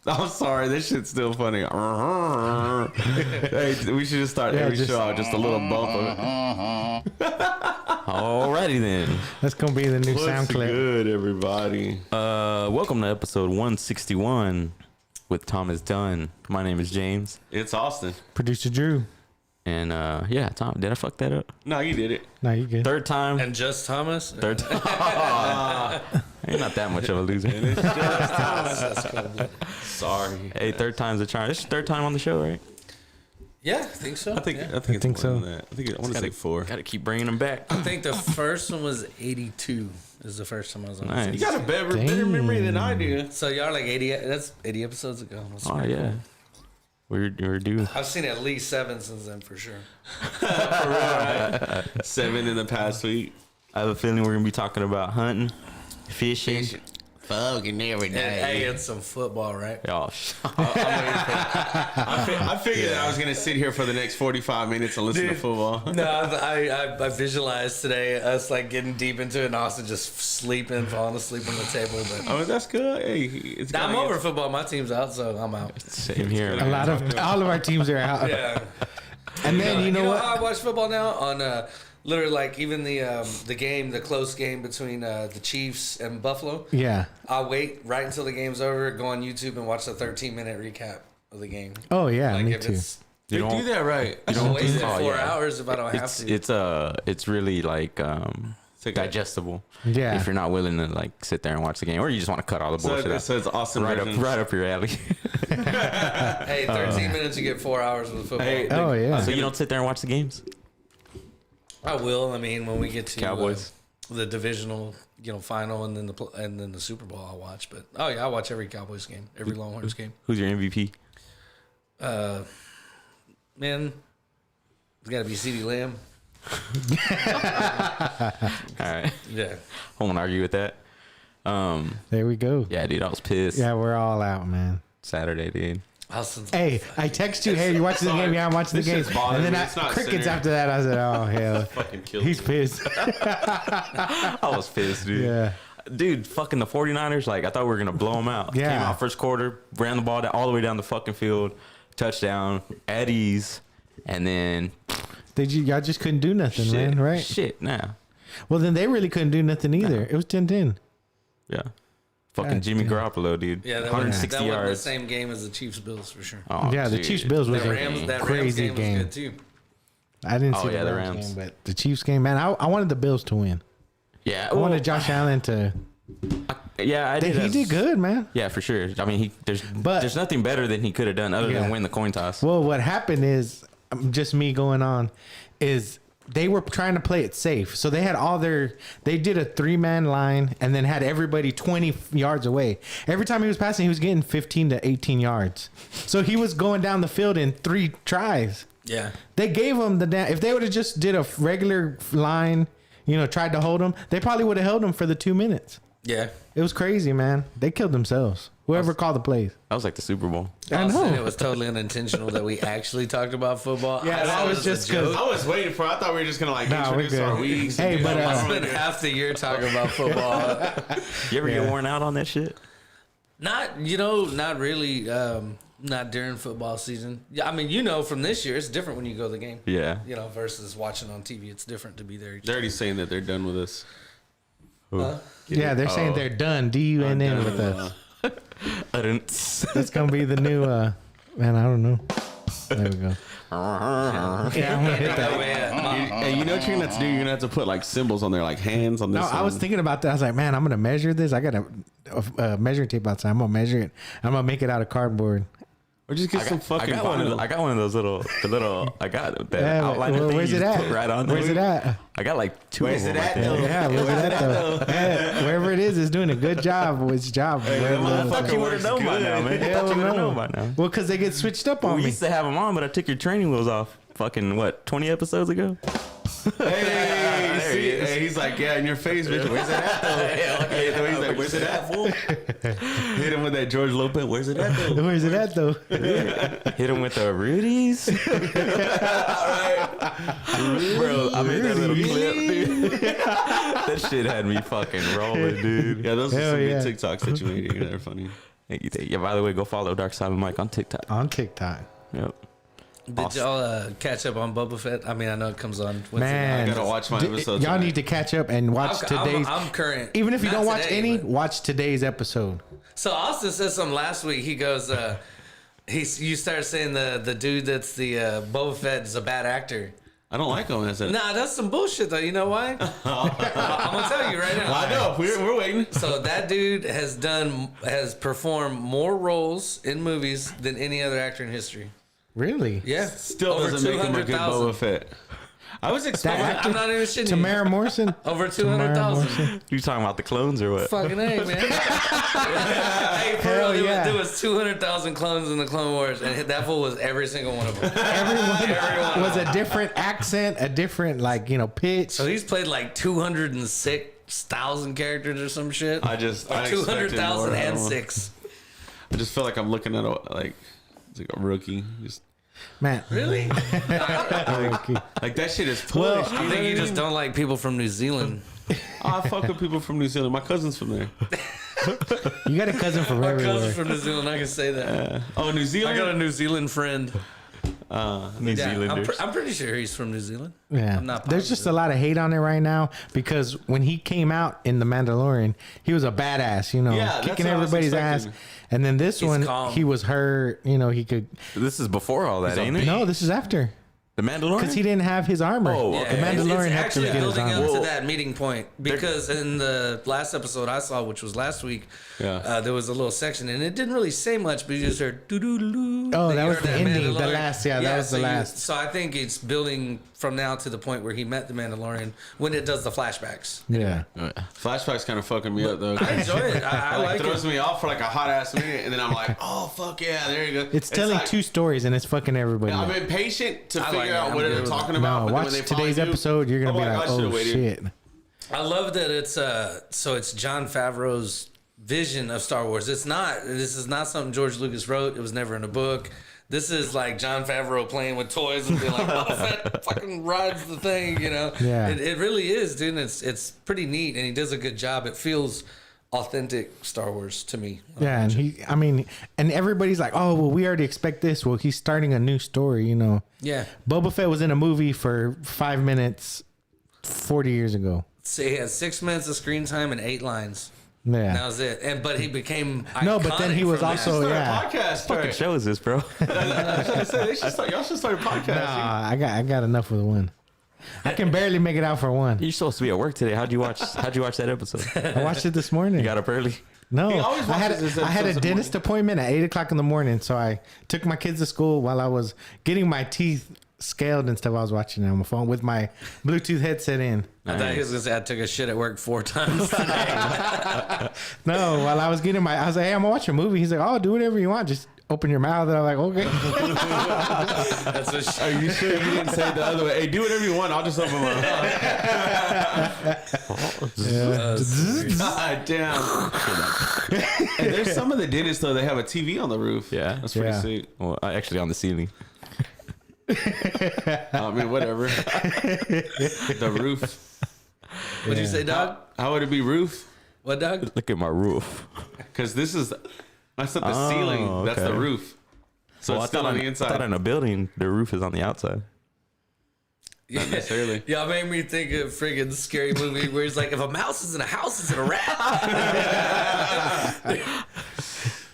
I'm sorry, this shit's still funny. Hey, we should just start every show out just a little bump of it. Alrighty then. That's gonna be the new sound clip. Good, everybody. Welcome to episode 161 with Thomas Dunn. My name is James. It's Austin. Producer Drew. And yeah, Tom, did I fuck that up? No, you did it. No, you good. Third time. And just Thomas? Third time. Ain't not that much of a loser. Sorry. Hey, third time's a charm. This is your third time on the show, right? Yeah, I think so. I think yeah. it's more so. than that. I want to say 4. Got to keep bringing them back. I think the first one was 82 is the first time I was on. Nice. You got a better memory than I do. So y'all are like 80, that's 80 episodes ago. That's Oh, yeah. We're due. I've seen at least 7 since then for sure. For real, right? 7 in the past week. I have a feeling we're going to be talking about hunting, fishing. Fucking every Hey, and some football, right? Oh, I figured that I was gonna sit here for the next 45 minutes and listen to football. No, I visualized today us like getting deep into it and Austin just sleeping, falling asleep on the table. But Oh, that's good. Hey, it's now I'm gotta over get- football. My team's out, so I'm out. same here. All of our teams are out. Yeah. And then you know what? How I watch football now on literally like even the game, the close game between the Chiefs and Buffalo. Yeah. I'll wait right until the game's over, go on YouTube and watch the 13-minute recap of the game. Oh yeah, Like me if too. it's They You do don't- that right. I don't waste Oh, 4 yeah. hours if I don't have to. It's really like like digestible. Yeah. If you're not willing to like sit there and watch the game, or you just want to cut all the bullshit out. So it's awesome. Right up your alley. Hey, 13 minutes, you get 4 hours with football. Hey, Oh yeah. So you don't sit there and watch the games? I will. I mean, when we get to Cowboys. the divisional, final, and then the Super Bowl, I'll watch. But oh yeah, I watch every Cowboys game, every Longhorns game. Who's your MVP? Man, it's got to be CeeDee Lamb. All right, Yeah. I won't argue with that. There we go. Yeah, dude, I was pissed. Yeah, we're all out, man. Saturday, dude. Austin's Hey, I text you, hey, you watching the game? Yeah, I'm watching the This game. shit's bothering And then me. It's not crickets center. after that. I said, oh hell, fucking killed he's me. pissed. I was pissed, dude. Yeah. Dude, fucking the 49ers, like, I thought we were going to blow them out. Yeah. Came out first quarter, ran the ball down, all the way down the fucking field, touchdown, at ease, and then Y'all just couldn't do nothing, shit, man, right? Shit, nah. Well, then they really couldn't do nothing either. It was 10-10. Yeah. Fucking God Jimmy damn. Garoppolo, dude. yeah, that 160 wasn't the yards. same game as the Chiefs Bills for sure. Oh, Yeah, the dude. Chiefs Bills was That a Rams crazy game game. was good too. I didn't Oh, see yeah, the the Rams Rams. game, but the Chiefs game, man, I wanted the Bills to win. Yeah, I wanted Josh Allen to. Yeah, I did. He did good, man. Yeah, for sure. I mean, there's nothing better than he could have done other Yeah. than win the coin toss. Well, what happened is just me going on is they were trying to play it safe. So they had they did a 3-man line and then had everybody 20 yards away. Every time he was passing, he was getting 15 to 18 yards. So he was going down the field in 3 tries. Yeah. They gave him if they would have just did a regular line, tried to hold him, they probably would have held him for the 2 minutes. Yeah. It was crazy, man. They killed themselves. Whoever called the plays. That was like the Super Bowl. I Austin, know. it was totally unintentional that we actually talked about football. Yeah, I that thought was it a just 'cause- joke. I was waiting for. I thought we were just gonna Nah, we're introduce good. our weeks. Hey, but, I spent half the year talking about football. You ever Yeah. get worn out on that shit? Not really. Not during football season. Yeah, I mean, from this year, it's different when you go to the game. Yeah. Versus watching on TV. It's different to be there. they're already saying that they're done with us. Yeah, they're saying they're done. DUNN with us. That's gonna be the new. Man, I don't know. There we go. Yeah, I'm gonna hit that. Hey, you know what you're gonna have to do? You're gonna have to put like symbols on there, like hands on this. No, I was thinking about that. I was like, man, I'm gonna measure this. I got a measuring tape outside. I'm gonna measure it. I'm gonna make it out of cardboard. Or just get some fucking. I got one of those little. I got that Yeah, outline well, thing where's you it just at? put right on there. Where's it at? I got like 2 Where's of them it right at, there. though? Yeah, where's it at though? Yeah, wherever it is doing a good job. Its job. I thought you would have known by now, man. I Hell thought you would have no. known by now. Well, because they get switched up on We me. used to have them on, but I took your training wheels off. Fucking what? 20 episodes ago. Hey, There see, he is. hey, he's like, yeah, in your face, bitch. Where's it at though? He's like, where's it at, fool? Hit him with that George Lopez. Where's it at though? Where's it at though? Hit him with the Rudies. Bro, I made that little clip, dude. That shit had me fucking rolling, dude. Yeah, those are Hell some yeah. good TikToks that you made. They're funny. Yeah. By the way, go follow Dark Side of the Mic on TikTok. On TikTok. Yep. Did y'all catch up on Boba Fett? I mean, I know it comes on Wednesday Man, I gotta watch my episodes. Y'all tonight. need to catch up and watch today's. I'm current. Even if you Not don't watch today, any, but- watch today's episode. So Austin said something last week. He goes, you started saying the dude that's the Boba Fett is a bad actor. I don't like him as a. Nah, that's some bullshit though. You know why? I'm gonna tell you right now. I know. We're waiting. So that dude has performed more roles in movies than any other actor in history. Really? Yeah, Still over doesn't make him a good 200,000. Boba Fett. I was expecting. actor- I'm not even shitting you. Tamara Morrison. Over Tamara 200,000. Morrison. You talking about the clones or what? Fucking A, man. Hey, for Hell real, yeah. there was 200,000 clones in the Clone Wars, and that fool was every single one of them. Everyone was a different accent, a different pitch. So he's played like 206,000 characters or some shit. I expected 200,000 more. and 6. I just feel like I'm looking at it's like a rookie. Just Man, Really? like that shit is push. Well, I think you just don't like people from New Zealand. I fuck with people from New Zealand. My cousin's from there. you got a cousin from My everywhere. cousin's from New Zealand. I can say that. Oh, New I Zealand. got a New Zealand friend. New Yeah, Zealanders. I'm pretty sure he's from New Zealand. Yeah, I'm not there's just a positive. lot of hate on it right now because when he came out in The Mandalorian, he was a badass, Yeah, that's kicking what I was everybody's ass. expecting. And then this He's one, calm. he was hurt. He could. This is before all that, ain't it? No, this is after The Mandalorian. because he didn't have his armor. Oh, Yeah, okay. The Mandalorian it's had to actually get his building armor. up to Whoa. that meeting point because in the last episode I saw, which was last week, Yeah. there was a little section and it didn't really say much, but you just heard doo doo doo. Oh, that was the ending, the last. Yeah, that was the last. So I think it's building from now to the point where he met the Mandalorian when it does the flashbacks. Yeah. Flashback's kind of fucking me up though. I enjoy it. I like throws it. me off for like a hot ass minute, and then I'm like, oh fuck yeah, there you go. It's telling like, two stories and it's fucking everybody. I'm up. impatient to I figure like it. out I'm what good they're with talking it. about. No, but then watch when they today's finally do, episode. You're gonna I'm be like, I should've oh waited. shit. I love that it's so it's Jon Favreau's vision of Star Wars. This is not something George Lucas wrote. It was never in a book. This is like Jon Favreau playing with toys and being like, "Boba Fett fucking rides the thing," Yeah. It really is, dude. It's pretty neat, and he does a good job. It feels authentic Star Wars to me. Yeah, and everybody's like, oh well, we already expect this. Well, he's starting a new story. Yeah. Boba Fett was in a movie for 5 minutes 40 years ago. So he has 6 minutes of screen time and 8 lines. Yeah. That was it. But he became No, but then iconic he was from also- that. yeah. podcast. Fucking show is this, bro? Y'all should start a podcast. Nah, I got enough with one. I can barely make it out for one. You're supposed to be at work today. How'd you watch that episode? I watched it this morning. You got up early. No, He always I had watches his I had a episodes in the dentist appointment at 8:00 in the morning, so I took my kids to school while I was getting my teeth scaled and stuff. I was watching it on my phone with my Bluetooth headset in. I thought he was gonna say I took a shit at work 4 times today. No, while I was getting I was like, hey, I'm gonna watch a movie. He's like, oh, do whatever you want, just open your mouth. And I'm like, okay. That's what Are you sure you didn't say it the other way? Hey, do whatever you want. I'll just open my mouth. God damn. And there's some of the dentists though. They have a TV on the roof. Yeah. that's pretty Yeah. sick. Well, actually on the ceiling. I mean, whatever. The roof. What'd you say, dog? How would it be roof? What, dog? Look at my roof. Because that's not the ceiling. That's the okay. roof. So Well, it's still on the I inside. thought in a building the roof is on the outside. Not necessarily. Y'all made me think of friggin' scary movie where he's like, if a mouse is in a house, is it a rat?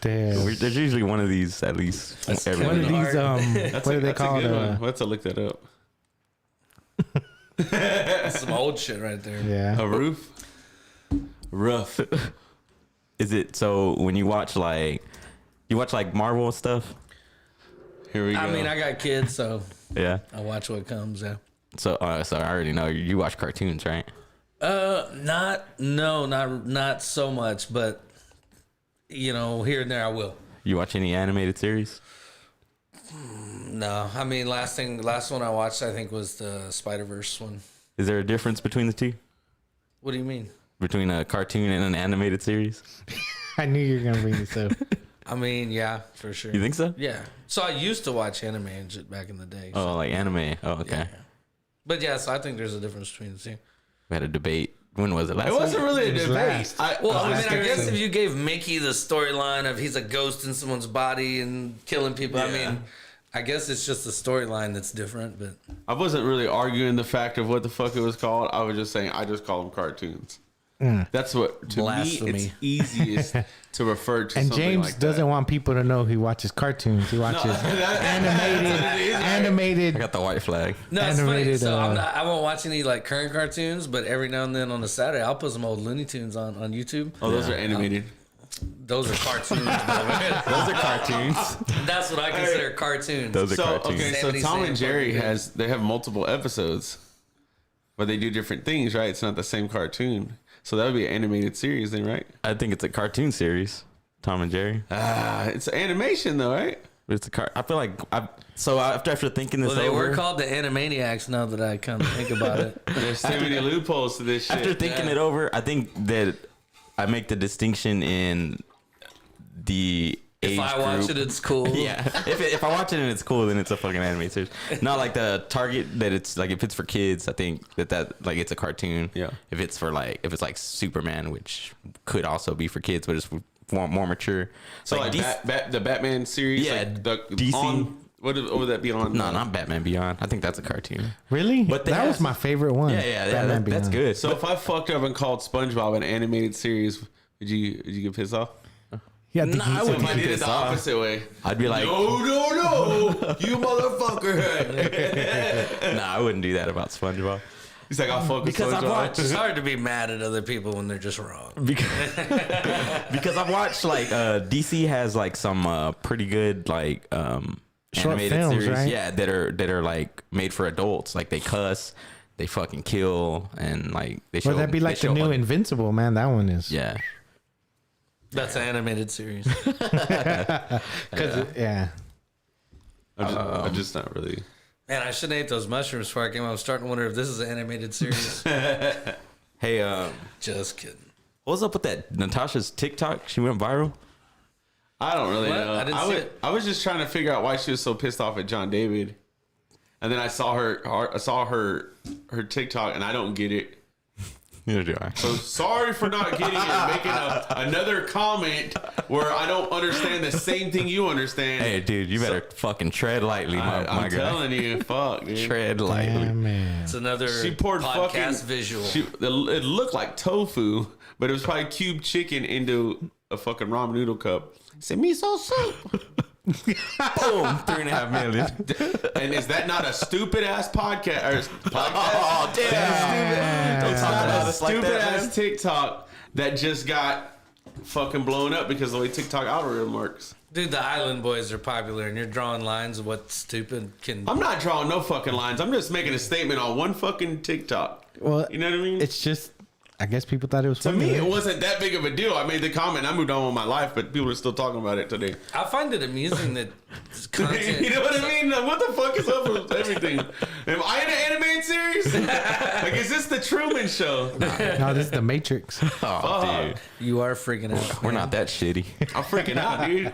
Damn. There's usually one of these at least. every One of week. these, what do they That's a call good it? one. We'll have to look that up. That's some old shit right there. Yeah. A roof? Rough. Is it so when you watch like Marvel and stuff? Here we go. I mean, I got kids, so Yeah. I watch what comes. Yeah. So I already know you watch cartoons, right? Not so much, but here and there I will. You watch any animated series? No, I mean, last one I watched I think was the Spider-Verse one. Is there a difference between the two? What do you mean? Between a cartoon and an animated series? I knew you were gonna bring this up. I mean, yeah, for sure. You think so? Yeah. So I used to watch anime and shit back in the day. Oh, like anime. Oh, okay. Yeah. But yeah, so I think there's a difference between the two. We had a debate when was it? Last It wasn't week? really a was debate. last. Well, I mean, I guess season. if you gave Mickey the storyline of he's a ghost in someone's body and killing people, I Yeah. mean, I guess it's just the storyline that's different. But I wasn't really arguing the fact of what the fuck it was called. I was just saying I just call them cartoons. That's what to Blasphemy. me it's easiest to refer to. And something James like doesn't want people to know he watches cartoons. He watches animated. I got the white flag. no, it's funny. Animated, So I won't watch any like current cartoons, but every now and then on a Saturday, I'll put some old Looney Tunes on YouTube. Oh, those are animated. Those are cartoons. by the way. Those are cartoons. That's what I consider cartoons. Those are So cartoons. okay, so 70 Tom Cent and Jerry fucking they have multiple episodes, but they do different things, right? It's not the same cartoon. So that would be an animated series, then, right? I think it's a cartoon series. Tom and Jerry. It's animation, though, right? It's a I feel like after thinking this Well, they over, were called the Animaniacs. Now that I come to think about it, There's too many loopholes to this shit. after thinking it over, I think that I make the distinction in the age if I watch group. it, it's cool. Yeah, if I watch it and it's cool, then it's a fucking animated series. Not like the target that it's like if it's for kids, I think that like it's a cartoon. Yeah. If it's like Superman, which could also be for kids, but it's more mature. So like the Batman series, Yeah, like the DC. what would that be on? No, not Batman Beyond. I think that's a cartoon. Really? But they that was have- my favorite one. Batman that's Beyond. good. So if I fucked up and called SpongeBob an animated series, would you get pissed off? Yeah, I think Nah, he I said- So wouldn't if I be did it pissed the off. opposite way, I'd be like, no, you motherfucker. nah, I wouldn't do that about SpongeBob. He's like, I'll fuck with Because I've SpongeBob. watched- It's hard to be mad at other people when they're just wrong. Because I've watched like DC has like some pretty good like Short animated films, series, right? yeah, that are like made for adults. Like they cuss, they fucking kill, and like they show. Would that be like they the show, new Invincible, man? That one is. Yeah, That's an animated series. Yeah. I'm just not really. Man, I shouldn't ate those mushrooms before I came out. I'm starting to wonder if this is an animated series. Hey, Just kidding. what's up with that Natasha's TikTok? She went viral. I don't really What? know. I didn't see it. I was just trying to figure out why she was so pissed off at John David, and then I saw her TikTok, and I don't get it. Neither do I. So sorry for not getting it, making another comment where I don't understand the same thing you understand. Hey, dude, you better fucking tread lightly, my I'm guy. telling you, fuck, dude. Tread lightly. Damn, man. It's another She poured podcast fucking visual. It looked like tofu, but it was probably cubed chicken into a fucking ramen noodle cup. It said miso soup. Boom, 3.5 million. And is that not a stupid ass podcast? Oh damn! Don't talk about us like Stupid that, ass man. TikTok that just got fucking blown up because of the way TikTok algorithm works. Dude, the Island Boys are popular, and you're drawing lines of what stupid can. I'm not drawing no fucking lines. I'm just making a statement on one fucking TikTok. Well, You know what I mean? it's just, I guess people thought it was To funny. me, right? it wasn't that big of a deal. I made the comment. I moved on with my life, but people are still talking about it today. I find it amusing that content. You know what I mean? Like, what the fuck is up with everything? Am I in an animated series? Like, is this the Truman Show? No, this is the Matrix. Oh, dude, You are freaking out. we're not that shitty. I'm freaking out, dude.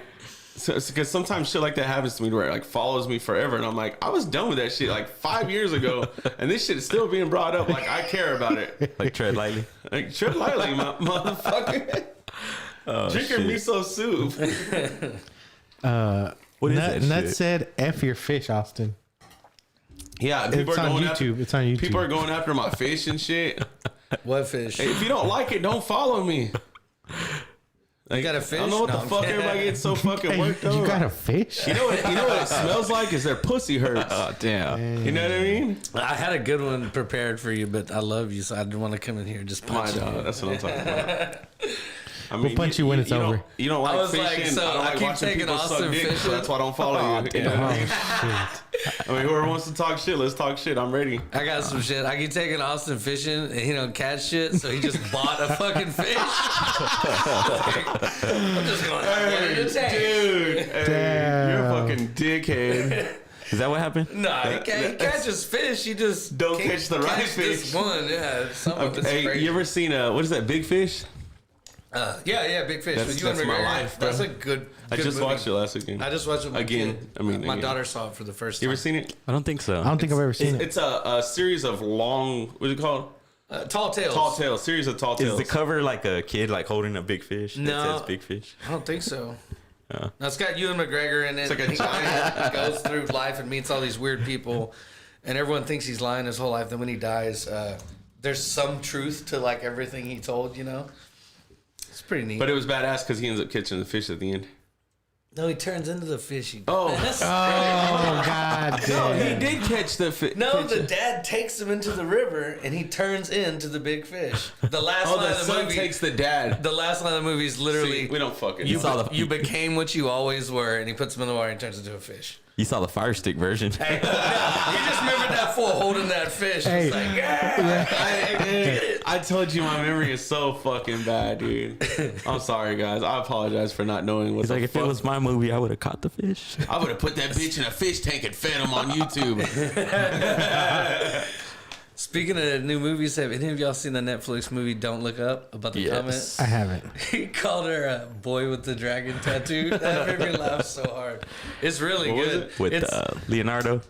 So, because sometimes shit like that happens to me where it like follows me forever, and I'm like, I was done with that shit like 5 years ago, and this shit is still being brought up. Like I care about it. Like tread lightly. Like tread lightly, motherfucker. Drink your miso soup. What is that Nut shit? said, "F your fish, Austin." Yeah, people It's are on going YouTube. after. It's on YouTube. People are going after my fish and shit. What fish? Hey, if you don't like it, don't follow me. Like, got a fish? I don't know what No, the I'm fuck kidding. everybody gets so fucking Hey, worked you over. got a fish? You know what it smells like is their pussy hurts. Oh damn! You know what I mean? I had a good one prepared for you, but I love you, so I didn't want to come in here and just My punch you. dog, that's what I'm talking about. I mean, We'll punch you when it's over. You don't I like was like, fishing. so I don't I like keep watching taking people suck Austin dick, so fishing. that's why I don't follow you. You know what I mean? Oh, I mean, whoever wants to talk shit, let's talk shit. I'm ready. I got some shit. I keep taking Austin fishing, and he don't catch shit, so he just bought a fucking fish. I'm just going. Dude, hey, you're a fucking dickhead. Is that what happened? No, he catches fish. He just Don't can't catch the right this fish. one, yeah. Something that's Hey, crazy. you ever seen what is that, Big Fish? Yeah, Big Fish. That's- with you and that's my McGregor. life, bro. That's a good. I good just movie. watched it last weekend. I just watched it with my Again. kid. I mean, my again. daughter saw it for the first You time. ever seen it? I don't think so. I don't think I've ever seen it. It's a series of long. What's it called? Tall Tales. Tall Tales, series of Tall Is Tales. the cover like a kid like holding a big fish? No. That says big fish. I don't think so. No, it's got Ewan McGregor in it. It's like a He giant- goes through life and meets all these weird people, and everyone thinks he's lying his whole life. Then when he dies, there's some truth to like everything he told. You know, it's pretty neat. But it was badass because he ends up catching the fish at the end. No, he turns into the fish. Oh. Oh God! No, he damn. did catch the fish. No, the dad takes him into the river, and he turns into the big fish. The last Oh, line the of the son movie. takes the dad. The last line of the movie is literally, See, we don't fucking. you, saw the- you became what you always were, and he puts him in the water and turns into a fish. You saw the Fire Stick version. Hey, you just remembered that fool holding that fish. Hey. It's like, yeah. I told you my memory is so fucking bad, dude. I'm sorry, guys. I apologize for not knowing what He's the like, if fuck. it was my movie, I would have caught the fish. I would have put that bitch in a fish tank and fed him on YouTube. Speaking of new movies, have any of y'all seen the Netflix movie Don't Look Up about the Yes. I haven't. He called her a boy with the dragon tattoo. That made me laugh so hard. It's really What was good. it? With It's, Leonardo.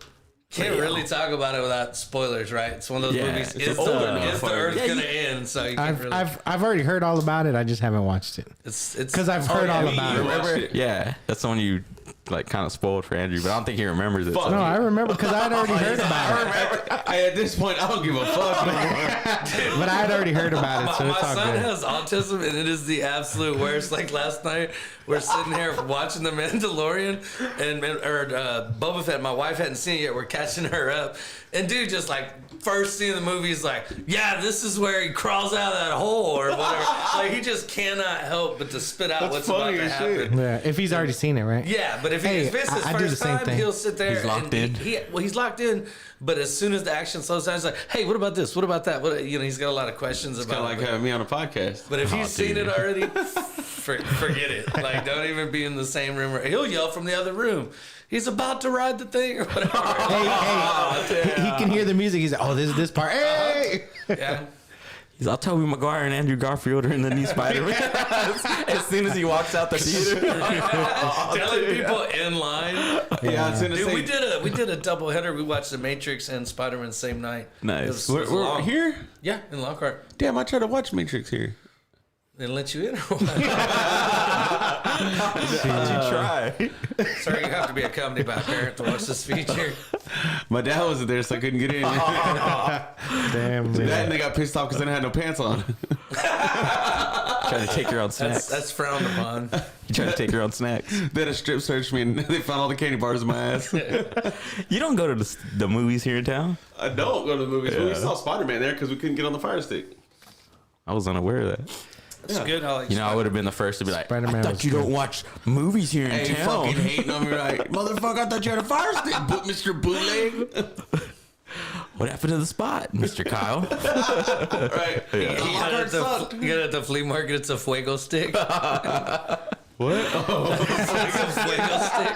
can't really talk about it without spoilers, right? It's one of those Yeah, movies. it's Is older the motherfucker. Earth Yeah, gonna end? So you can't really. I've already heard all about it. I just haven't watched it It's because I've heard all about it. Remember? Yeah, that's the one you like kind of spoiled for Andrew, but I don't think he remembers it. Fuck. so- No, I remember because I'd already heard about it. At this point, I don't give a fuck anymore. But I had already heard about it, so my it's all son good. has autism, and it is the absolute worst. Like last night, we're sitting here watching The Mandalorian, and Boba Fett. My wife hadn't seen it yet. We're catching her up, and dude, just like first scene of the movie is like, yeah, this is where he crawls out of that hole or whatever. Like he just cannot help but to spit out That's what's about funny to as happen. shit. Yeah, if he's already seen it, right? Yeah, but if Hey, it's his I do the first same time, thing. he'll sit there. He's locked and in. He's locked in. But as soon as the action slows down, he's like, "Hey, what about this? What about that?" He's got a lot of questions Kind about. of like it. having me on a podcast. But if he's seen dude. it already, forget it. Like, don't even be in the same room. He'll yell from the other room. He's about to ride the thing or whatever. He can hear the music. He's like, oh, this is this part. Hey! Yeah. He's, I'll Tobey Maguire and Andrew Garfield are in the new Spider-Man. As soon as he walks out the theater. Telling people in line. Yeah, it's in the Dude, same. we did a double header. We watched The Matrix and Spider-Man same night. Nice. It was We're long. here. Yeah, in Lockhart. Damn, I tried to watch Matrix here. They didn't let you in or what? How'd you try? Sorry, you have to be accompanied by a parent to watch this feature. My dad wasn't there, so I couldn't get in. Damn, That man. and they got pissed off because they didn't have no pants on. Trying to take your own snacks. That's frowned upon. You trying to take your own snacks. They had a strip search me and they found all the candy bars in my ass. You don't go to the movies here in town? I don't go to the movies. We Yeah. saw Spider-Man there because we couldn't get on the Fire Stick. I was unaware of that. It's good how like You know, I would have been the first to be like, Spider-Man I thought was you good. don't watch movies here in Hey, town. fucking hating on me, right? Motherfucker, I thought you had a Fire Stick, but Mr. Bootleg. What happened to the spot, Mr. Kyle? Right. you The got Lockhart sucked. at the flea market. It's a Fuego Stick. What? It's a Fuego Stick.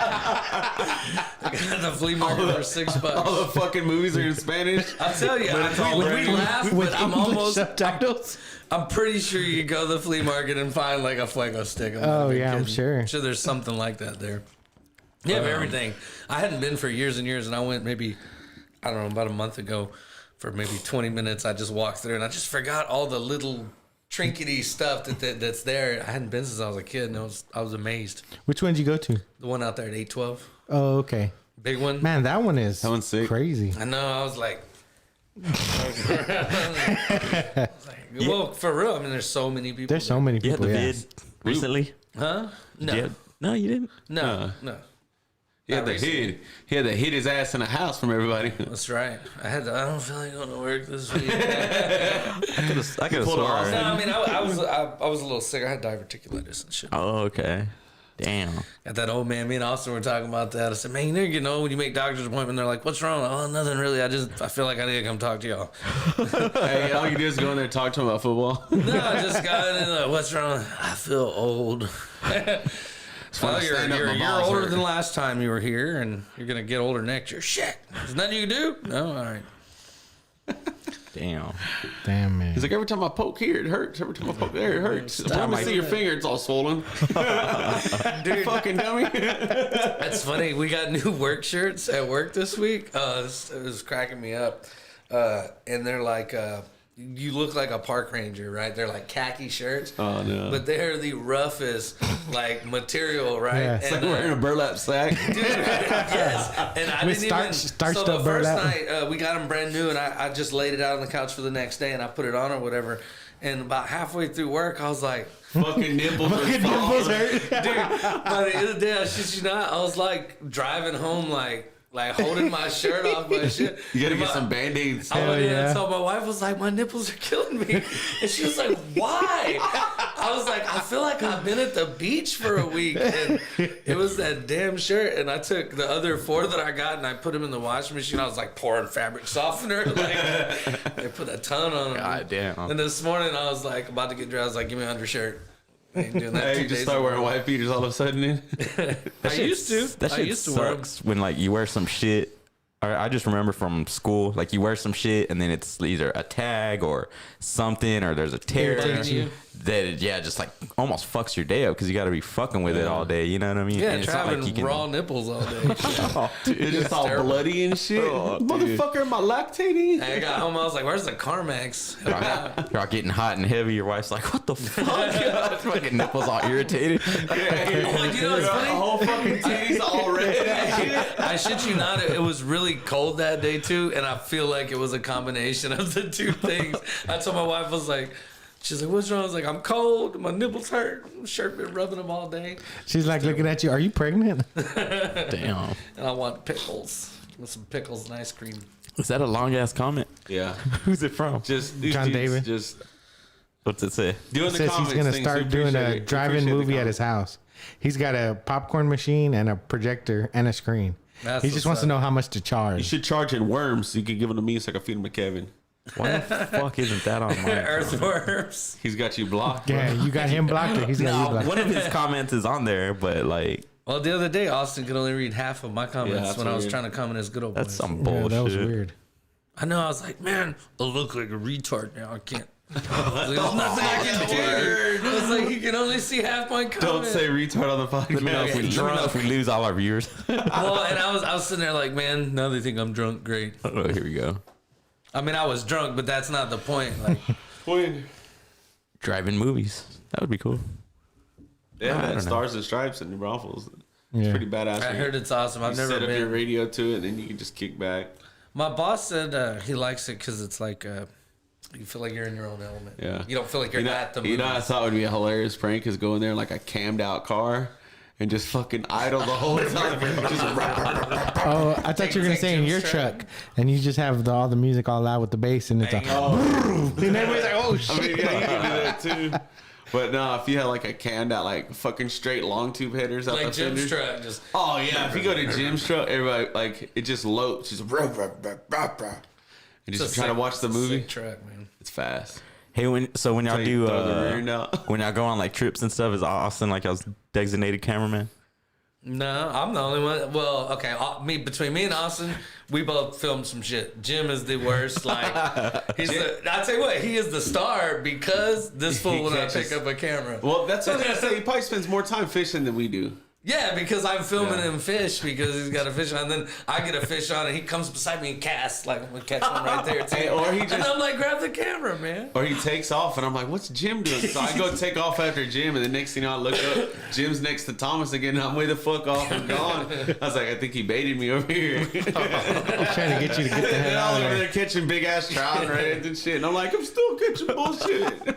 I got at the flea market for $6. All the fucking movies are in Spanish. I'll tell you, But it's all we brand new. laugh, With but I'm English almost. subtitles. I'm pretty sure you could go to the flea market and find like a Fuego Stick. I'm not Oh, even yeah, I'm kidding. sure. I'm sure there's something like that there. You have everything. I hadn't been for years and years, and I went maybe, I don't know, about a month ago for maybe 20 minutes. I just walked through and I just forgot all the little trinkety stuff that's there. I hadn't been since I was a kid, and I was amazed. Which one did you go to? The one out there at 812, Oh, okay. big one. Man, that one is That one's sick. crazy. I know. I was like, well, for real. I mean, there's so many people. There's so many You had people. the Yeah. vid recently? Huh? No, No, you didn't. no. He had Not to recently. hit his ass in the house from everybody. That's right. I don't feel like going to work this week. I could have pulled it off. sworn. No, I mean, I was a little sick. I had diverticulitis and shit. Oh, okay. Damn. Got that old man. Me and Austin were talking about that. I said, man, you're getting old when you make doctor's appointment. They're like, what's wrong? Oh, nothing really. I feel like I need to come talk to y'all. Hey, all you do is go in there and talk to him about football. No, I just got in and like, what's wrong? I feel old. when I Well, you're stand up, a my year balls older hurt. than last time you were here, and you're gonna get older next year. Shit, there's nothing you can do. No, all right. Damn. Damn, man. He's like, every time I poke here, it hurts. Every time I poke there, it hurts. Every time I see your finger, it's all swollen. Dude, Fucking dummy. that's funny. We got new work shirts at work this week. It was cracking me up. And they're like, you look like a park ranger, right? They're like khaki shirts. Oh no! But they're the roughest like material, right? Yeah. It's like wearing a burlap sack. Dude, yes. And I With didn't starched so the up first burlap. night we got them brand new, and I just laid it out on the couch for the next day, and I put it on or whatever. And about halfway through work, I was like, Fucking nipples. Fucking nipples hurt. dude. By the end of the day, I shit you not, I was like driving home, like holding my shirt off my shit. You gotta And get my- some Band-Aids. I went in yeah. and told my wife, was like, my nipples are killing me. And she was like, why? I was like, I feel like I've been at the beach for a week. And it was that damn shirt. And I took the other 4 that I got and I put them in the washing machine. I was like pouring fabric softener. Like, they put a ton on them. God damn. And this morning I was like, about to get dressed. I was like, give me an undershirt. I ain't doing that Hey, 2 you just days start in a wearing row. white beaters all of a sudden. I used to. That I shit used to wear 'em. sucks when like you wear some shit. Or I just remember from school, like you wear some shit and then it's either a tag or something, or there's a tear Irritates you. that just like almost fucks your day up because you got to be fucking with it all day. You know what I mean? Yeah, And it's not having like you can- raw nipples all day. Oh, dude, It's just all terrible. bloody and shit. Oh, dude. Motherfucker, am I lactating? I got home, I was like, where's the Carmex? You're all getting hot and heavy. Your wife's like, "What the fuck?" Fucking nipples all irritated. Oh, you know what's The funny? whole fucking titties all red and shit. I shit you not, it was really cold that day too, and I feel like it was a combination of the two things. I told my wife, I was like, she's like, what's wrong? I was like, I'm cold, my nipples hurt, shirt been rubbing them all day, She's like looking at you. Are you pregnant? Damn. and I want pickles with some pickles and ice cream. Is that a long ass comment? Yeah. Who's it from? Just these John dudes David. Just What's it say? doing the Says he's comments gonna thing, start so doing appreciate a it. drive-in Appreciate the movie at comments. his house. He's got a popcorn machine and a projector and a screen. That's He just what's wants to up. know how much to You charge. should charge in worms so you can give them to me so I can feed them to Kevin. Why the fuck isn't that on mine? Earthworms. He's got you blocked. Yeah, you got him blocked. Or he's got you No, blocked. one of his comments is on there, but like Well, the other day, Austin could only read half of my comments that's when I was weird. trying to comment as good old that's boys. some Yeah, bullshit. that was weird. I know, I was like, man, I look like a retard now. I can't. There's nothing I can do. It's like, you can only see half my comment. Don't say retard on the podcast. Let me know if we lose all our viewers. Well, and I was sitting there like, man, now they think I'm drunk. Great. Oh, here we go. I mean, I was drunk, but that's not the point. Like, When Driving movies. That would be cool. they have I that don't know. Stars and Stripes in New Braunfels. It's Yeah. pretty badass. I heard it's awesome. I've you never set up your been. radio to it, and then you can just kick back. My boss said he likes it because it's like you feel like you're in your own element. Yeah. You don't feel like you're at the movie. You know, I thought would be a hilarious prank is go in there in like a cammed out car and just fucking idle the whole time. Just Oh, I thought you were gonna say in your truck, and you just have all the music all loud with the bass, and it's like, and everybody's like, oh I shit. mean, yeah, you can do that too. But no, if you had like a cammed out, like fucking straight long tube headers out like the Jim's fenders. truck. Just Oh yeah, if you go to Jim's truck, everybody like it just loads, just rah, rah, rah, rah, rah. And it's a just trying to sick- watch the it's a movie. sick truck, man. It's fast. Hey, when y'all So you do throw the rear end out. when y'all go on like trips and stuff, is Austin like y'all's designated cameraman? No, I'm the only one. Well, okay, between me and Austin, we both filmed some shit. Jim is the worst. Like, I tell you what, he is the star because this fool will not catches- pick up a camera. Well, that's what I was gonna say. He probably spends more time fishing than we do. Yeah, because I'm filming Yeah. him fish because he's got a fish on. And then I get a fish on and he comes beside me and casts. Like, I'm going to catch one right there, too. Hey, or he and just- I'm like, grab the camera, man. Or he takes off, and I'm like, "What's Jim doing?" So I go take off after Jim, and the next thing I look up, Jim's next to Thomas again. And I'm way the fuck off and gone. I was like, "I think he baited me over here." Trying to get you to get the And hell I out was of over there. there catching big ass trout and reds and shit. And I'm like, "I'm still catching bullshit."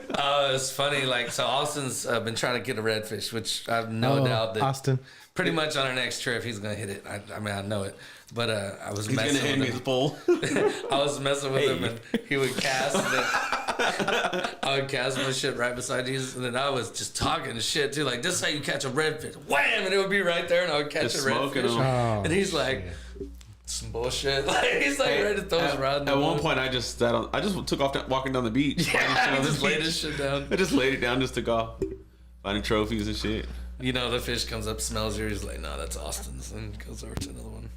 It's funny. Like, so Austin's been trying to get a redfish, which I have no doubt that Austin. pretty much on our next trip, he's going to hit it. I mean, I know it. But I was He's gonna messing hand me with the him. pole. I was messing with him, and he would cast. And then I would cast my shit right beside his, and then I was just talking shit too. Like, this is how you catch a redfish. Wham! And it would be right there, and I would catch Just a smoking redfish. them. Oh, And he's like, some bullshit. Like, he's like ready to throw his rod in the At one water. point, I just took off walking down the beach. Yeah, On he the just laid beach. his shit down. I just laid it down, just took off, finding trophies and shit. You know, the fish comes up, smells you. He's like, no, that's Austin's. And goes over to another one.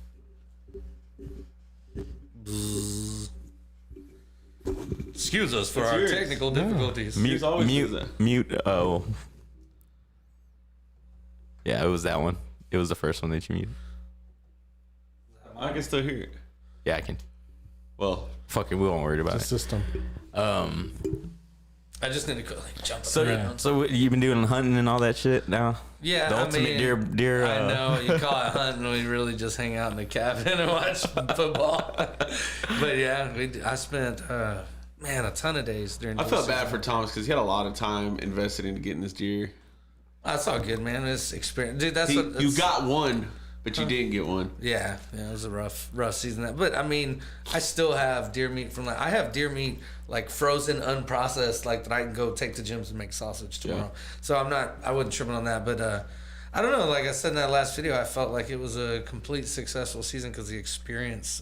Bzzz. Excuse us for It's our yours. technical difficulties. He's always does that. Mute. Oh, yeah, it was that one. It was the first one that you muted. I can still hear it. Yeah, I can. Well, Fucking, we won't worry about The it. system. I just need to go like jump So, around. so you've been doing hunting and all that shit now? Yeah, The ultimate deer. I know you call it hunting. We really just hang out in the cabin and watch football. But yeah, I spent a ton of days during. I the felt season. bad for Thomas because he had a lot of time invested into getting this deer. That's all good, man. It's experience, dude. That's what You got one, but you didn't get one. Yeah, it was a rough season. But I mean, I still have deer meat from I have deer meat like frozen, unprocessed, like that I can go take to Jim's and make sausage tomorrow. Yeah. So I wasn't tripping on that. But I don't know. Like I said in that last video, I felt like it was a complete successful season because the experience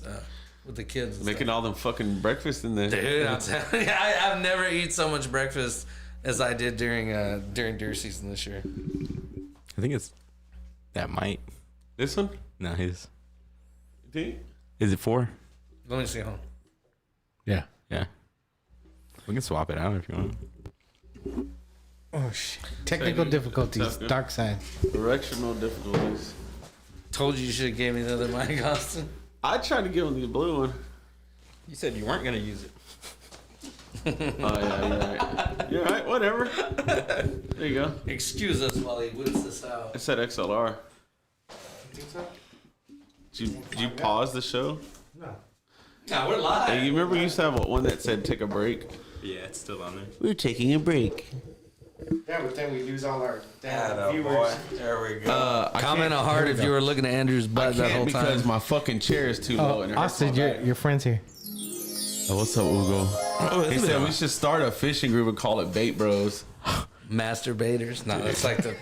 with the kids, and Making stuff. all them fucking breakfast in the Dude, I'm telling you, I've never eaten so much breakfast as I did during deer season this year. I think it's that might. This one? No, his. Think? Is it 4? Let me see. Hold on. Yeah. Yeah. We can swap it out if you want. Oh shit. Technical Tough, difficulties. good. Dark side. Directional difficulties. Told you should have gave me the other mic, Austin. I tried to give him the blue one. You said you weren't gonna use it. Oh yeah, you're right. You're right. Whatever. There you go. Excuse us while he whips this out. I said XLR. Did you pause the show? No, we're live. Hey, you remember we used to have one that said take a break? Yeah, it's still on there. We're taking a break. Yeah, but then we lose all our There we go. Comment on heart if you were looking at Andrew's I butt that whole can't because time. my fucking chair is too low. And it hurts Austin, my back. your friend's here. Oh, what's up, Ugo? He said we should start a fishing group and call it Bait Bros. Masturbators? No, that's like the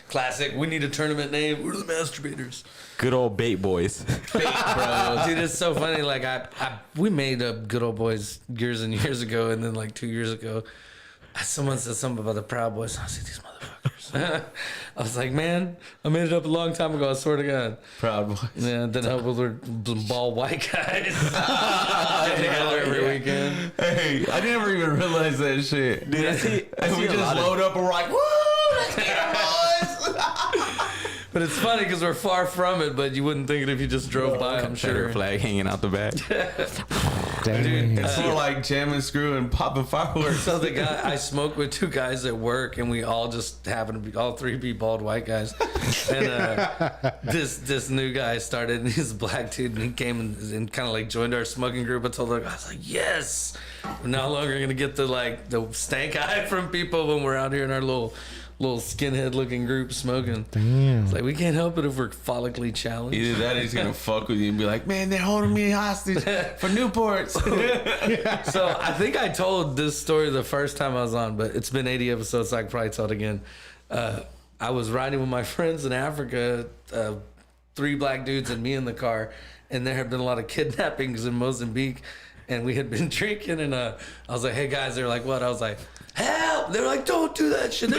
classic. We need a tournament name. We're the masturbators. Good old bait boys. Bait Bros. Dude, it's so funny. Like we made a Good Old Boys years and years ago, and then like 2 years ago, someone said something about the Proud Boys. I was like, these motherfuckers. I was like, man, I made it up a long time ago. I swear to God. Proud Boys. Yeah, then help with bald white guys get together every weekend. Hey, I never even realized that shit. Dude, I see we a just lot of- load up and we're like, woo, let's get our boys. But it's funny because we're far from it, but you wouldn't think it if you just drove by, I'm Confederate sure. flag hanging out the back. Dude, It's more like jamming, screw, and popping fireworks. So the guy, I smoked with 2 guys at work, and we all just happened to be, all 3 be bald white guys. And this new guy started, and he's a black dude, and he came and kind of like joined our smoking group. I told him, I was like, yes, we're no longer gonna get the stank eye from people when we're out here in our little skinhead looking group smoking. Damn. It's like we can't help it if we're follically challenged. Either that or he's gonna fuck with you and be like, man, they're holding me hostage for Newports. So I think I told this story the first time I was on, but it's been 80 episodes, so I can probably tell it again. I was riding with my friends in Africa, 3 black dudes and me in the car, and there had been a lot of kidnappings in Mozambique, and we had been drinking, and I was like, hey guys, they're like, what? I was like, help! They're like, don't do that shit.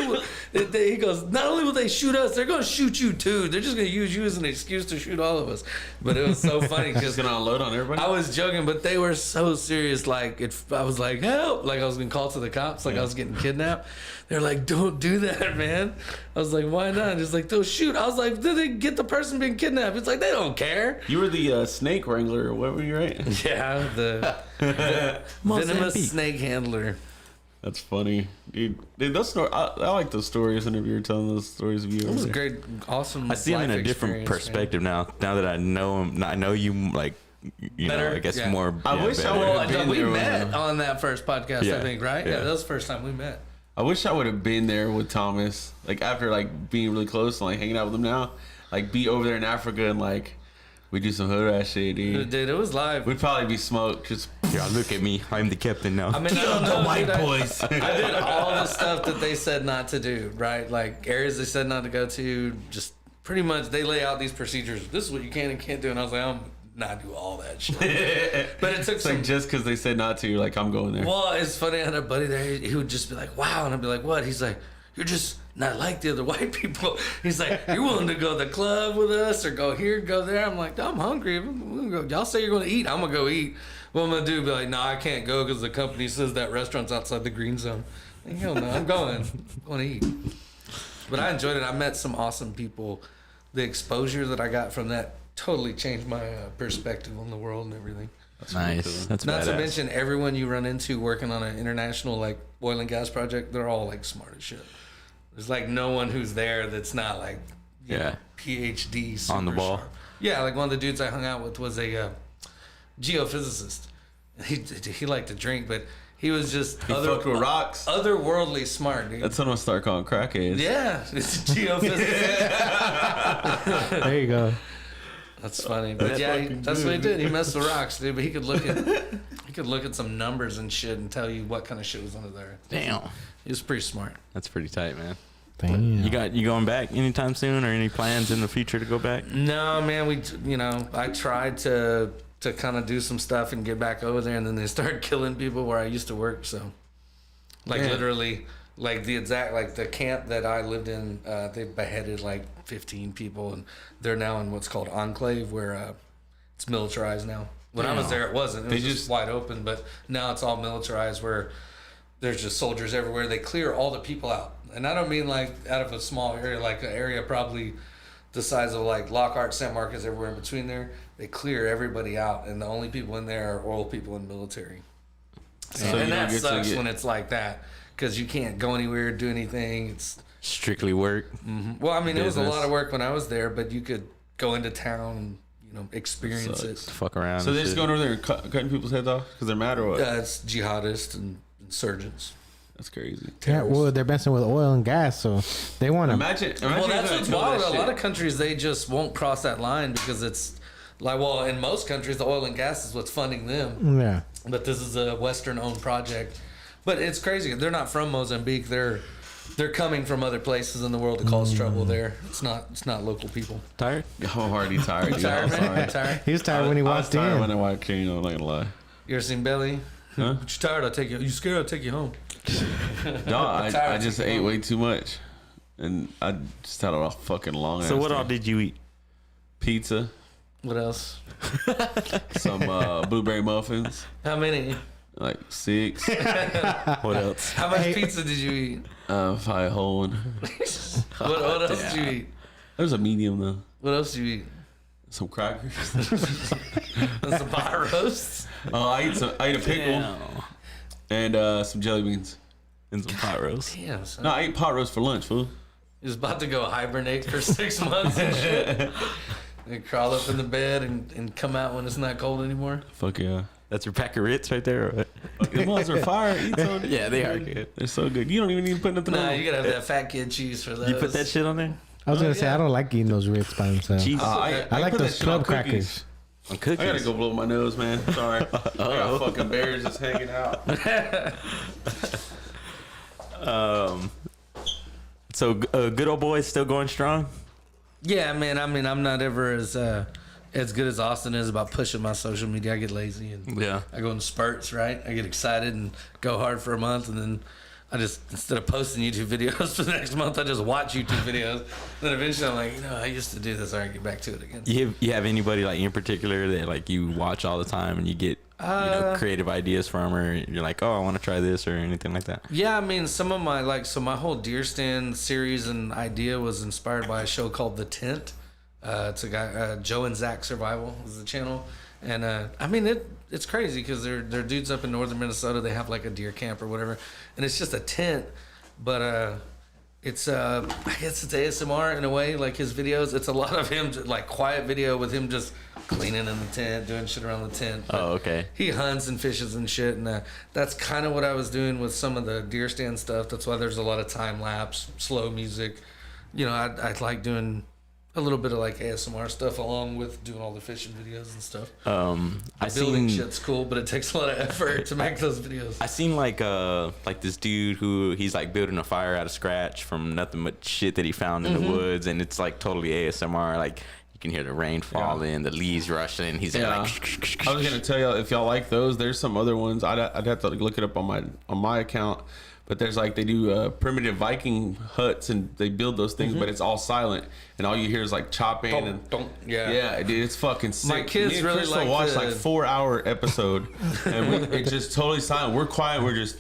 He goes, not only will they shoot us, they're going to shoot you too. They're just going to use you as an excuse to shoot all of us. But it was so funny Just because gonna unload on everybody. I was joking, but they were so serious. Like, I was like, help! Like I was being called to the cops. Like I was getting kidnapped. They're like, don't do that, man. I was like, why not? It's like, they'll shoot. I was like, did they get the person being kidnapped? It's like, they don't care. You were the snake wrangler, or what were you, right? Yeah, the venomous snake handler. That's funny, dude. Those stories, I like those stories. Whenever you're telling those stories of you, It was over a there. great, awesome. I see him in life a different experience, perspective now. Now that I know him, I know you like, you Better? know, I guess Yeah. more. I wish I better. would've Man. been Well, we there with met him. on that first podcast, I Yeah, think, right? yeah. Yeah, that was the first time we met. I wish I would have been there with Thomas. Like after like being really close and like hanging out with him now, like be over there in Africa and like we do some hood ass shit, dude. Dude, it was live. We'd probably be smoked. Just Yeah, look at me. I'm the captain now. I mean, I don't know, white dude, I- boys. I did all the stuff that they said not to do, right? Like areas they said not to go to. Just pretty much, they lay out these procedures. This is what you can and can't do, and I was like, I'm not do all that shit. But it took it's some. like just because they said not to, you're like I'm going there. Well, it's funny. I had a buddy there. He would just be like, "Wow," and I'd be like, "What?" He's like, "You're just not like the other white people." He's like, "You're willing to go to the club with us or go here, go there." I'm like, "I'm hungry. We're gonna go. Y'all say you're going to eat. I'm gonna go eat." What I'm gonna do? Be like, "No, I can't go because the company says that restaurant's outside the green zone." Like, hell no, I'm going. I'm going to eat. But I enjoyed it. I met some awesome people. The exposure that I got from that totally changed my perspective on the world and everything. Nice. That's Not to badass. mention everyone you run into working on an international like oil and gas project, they're all like smart as shit. There's like no one who's there that's not like PhD super on the ball. sharp. Yeah, like one of the dudes I hung out with was a geophysicist. He liked to drink, but he was just fucked with rocks. otherworldly smart, dude. That's what I'm gonna start calling crackheads. Yeah, it's a geophysicist. There you go. That's funny, but that's what he did. He messed with rocks, dude. But he could look at some numbers and shit and tell you what kind of shit was under there. Damn. He was pretty smart. That's pretty tight, man. Damn. You going back anytime soon, or any plans in the future to go back? No, man. I tried to kind of do some stuff and get back over there, and then they started killing people where I used to work. So, literally, like the camp that I lived in, they beheaded like 15 people, and they're now in what's called enclave, where it's militarized now. When I was there, it wasn't. It was just wide open, but now it's all militarized, where there's just soldiers everywhere. They clear all the people out, and I don't mean like out of a small area, like an area probably the size of like Lockhart, San Marcos, everywhere in between there. They clear everybody out, and the only people in there are oil people in the military. And that sucks when it's like that, because you can't go anywhere, do anything. It's strictly work. Mm-hmm. Well, I mean, it was a lot of work when I was there, but you could go into town and experience it. Fuck around. So they're just going over there and cutting people's heads off because they're mad or what? It's jihadists and insurgents. That's crazy. Yeah, well, they're messing with oil and gas, so they want to. Imagine well, that's what's wild. That A lot of countries, they just won't cross that line because it's like, well, in most countries, the oil and gas is what's funding them. Yeah. But this is a Western-owned project. But it's crazy. They're not from Mozambique. They're coming from other places in the world to cause trouble there. It's not local people. Tired? I'm already tired. Dude. Tired, I'm man? sorry. You tired? He was tired when he walked I was tired in. when I walked in. I'm not gonna lie. You ever seen Belly? Huh? But you tired? I'll take you. You scared? I'll take you home. No, I just ate way too much, and I just had a fucking long. So what day. all did you eat? Pizza, What else? some blueberry muffins, How many? like 6. What else? How much pizza did you eat? Probably a whole one. What else did you eat? There's a medium though. What else did you eat? Some crackers. Some pot roasts? I ate a pickle and some jelly beans. And some pot roast. Damn, son. No, I ate pot roast for lunch, fool. He was about to go hibernate for 6 months and shit. And crawl up in the bed and come out when it's not cold anymore. Fuck yeah. That's your pack of Ritz right there. Or what? The ones are fire. Eat some. Yeah, they are good. They're so good. You don't even need to put nothing Nah, on. you gotta have that fat kid cheese for those. You put that shit on there? I was gonna say yeah. I don't like eating those Ritz by themselves. Cheese I like put that those shit on club cookies. crackers. on cookies. I gotta go blow my nose, man. Sorry. I got fucking bears just hanging out. So good old boy still going strong? Yeah, man. I mean, I'm not ever as good as Austin is about pushing my social media. I get lazy and Yeah. I go in spurts, right? I get excited and go hard for a month, and then I just, instead of posting YouTube videos for the next month, I just watch YouTube videos. Then eventually I'm like, I used to do this. All right, get back to it again. You have anybody like in particular that like you watch all the time and you get creative ideas from, or you're like, oh, I want to try this or anything like that? Yeah, I mean, some of my my whole deer stand series and idea was inspired by a show called The Tent. It's a guy, Joe and Zach Survival is the channel, and I mean it's crazy because they're dudes up in northern Minnesota. They have like a deer camp or whatever, and it's just a tent, but it's I guess it's ASMR in a way. Like his videos, it's a lot of him like quiet video with him just cleaning in the tent, doing shit around the tent. But Oh, okay. he hunts and fishes and shit, and that's kind of what I was doing with some of the deer stand stuff. That's why there's a lot of time lapse, slow music. I like doing a little bit of like ASMR stuff along with doing all the fishing videos and stuff. Building shit's cool, but it takes a lot of effort to make those videos. I seen like this dude who he's like building a fire out of scratch from nothing but shit that he found in the woods, and it's like totally ASMR. Like you can hear the rain falling, the leaves rushing. He's like, I was gonna tell y'all if y'all like those. There's some other ones. I'd have to look it up on my account. But there's like they do primitive Viking huts and they build those things, but it's all silent and all you hear is like chopping yeah, dude, it's fucking sick. My kids Me and really Crystal like watched the- like 4-hour episode and it's just totally silent. We're quiet. We're just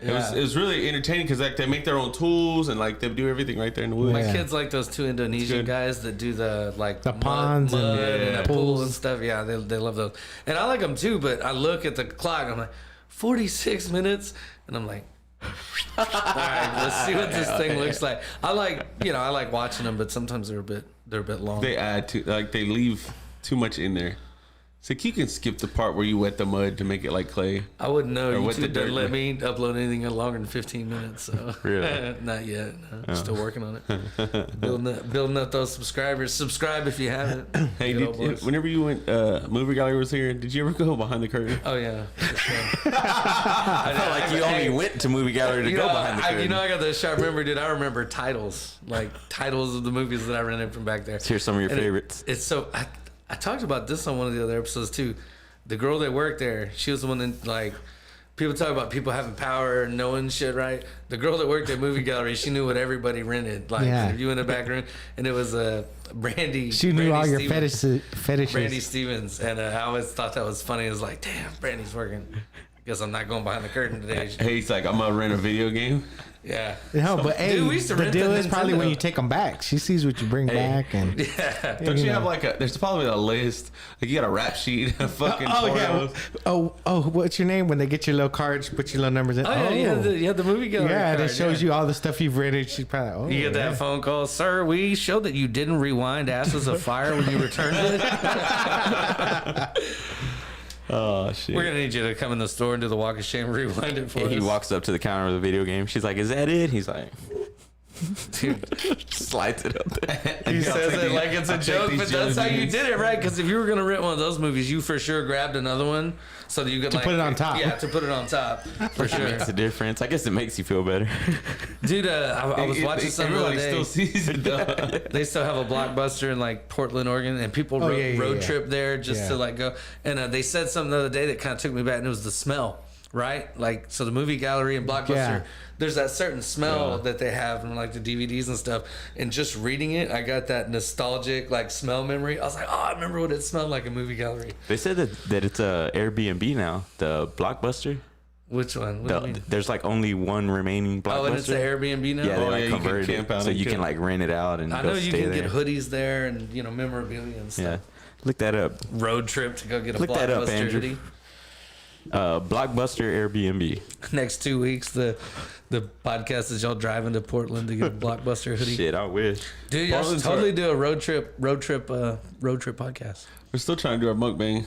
It was really entertaining because like they make their own tools and like they do everything right there in the woods. My kids like those two Indonesian guys that do the ponds mud and the pools and stuff. Yeah, they love those, and I like them too. But I look at the clock, I'm like 46 minutes, and I'm like, all right, let's see what this thing looks like. I like watching them, but sometimes they're a bit long. They add to they leave too much in there. It's like you can skip the part where you wet the mud to make it like clay. I wouldn't know. Or wet the YouTube dirt. doesn't let me upload anything longer than 15 minutes. So Really? not yet. No. Still working on it. Building up those subscribers. Subscribe if you haven't. Hey, Good old boys. whenever you went, movie gallery was here. Did you ever go behind the curtain? Oh yeah. I felt like you only went to movie gallery to go behind the curtain. I got this shot. I remember titles, like titles of the movies that I rented from back there. Here's some of your favorites. It's so. I talked about this on one of the other episodes too. The girl that worked there, she was the one that like. People talk about people having power and knowing shit, right? The girl that worked at movie gallery, she knew what everybody rented. Like, if you in the back room, and it was Brandy. She knew all your Stevens. fetishes. Brandy Stevens, and I always thought that was funny. It was like, damn, Brandy's working. Guess I'm not going behind the curtain today. Hey, he's like, I'm gonna rent a video game. Yeah. No, but hey, Dude, we used to the rent deal the is probably when Nintendo. you take them back. She sees what you bring back, and Yeah. Don't you know. have like there's probably a list. Like you got a rap sheet, a fucking photos. what's your name? When they get your little cards, put your little numbers in. Oh yeah, you had the movie gallery. yeah, card, that shows you all the stuff you've rented. She's probably You get that phone call, sir. We showed that you didn't rewind Ashes of Fire when you returned it. Oh shit. We're gonna need you to come in the store and do the walk of shame, rewind it for He us. walks up to the counter with a video game. She's like, "Is that it?" He's like, Dude, slides it up there. he says it like it's a I'll take joke, these but that's how you jelly did it, right? Because if you were gonna rent one of those movies, you for sure grabbed another one so that you could put it on top. Yeah, to put it on top for sure. Makes a difference. I guess it makes you feel better. Dude, I was watching some the other Everybody day. still sees it though. They still have a Blockbuster in like Portland, Oregon, and people road trip there just to like go. And they said something the other day that kind of took me back, and it was the smell, right? Like, so the movie gallery and Blockbuster, there's that certain smell that they have from like the DVDs and stuff. And just reading it, I got that nostalgic like smell memory. I was like, oh, I remember what it smelled like in movie gallery. They said that it's a Airbnb now. The Blockbuster. Which one? What do you mean? There's like only one remaining Blockbuster. Oh, and it's an Airbnb now? Yeah, they Oh, like yeah, you can converted camp it out so and you can chill. like rent it out and I go know you stay can there. get hoodies there and, memorabilia and stuff. Yeah, look that up. Road trip to go get a Look that up, Blockbuster Andrew. hoodie. Blockbuster Airbnb. Next 2 weeks, the podcast is y'all driving to Portland to get a Blockbuster hoodie. Shit, I wish. Dude, y'all should Portland's totally do a road trip podcast. We're still trying to do our mukbang.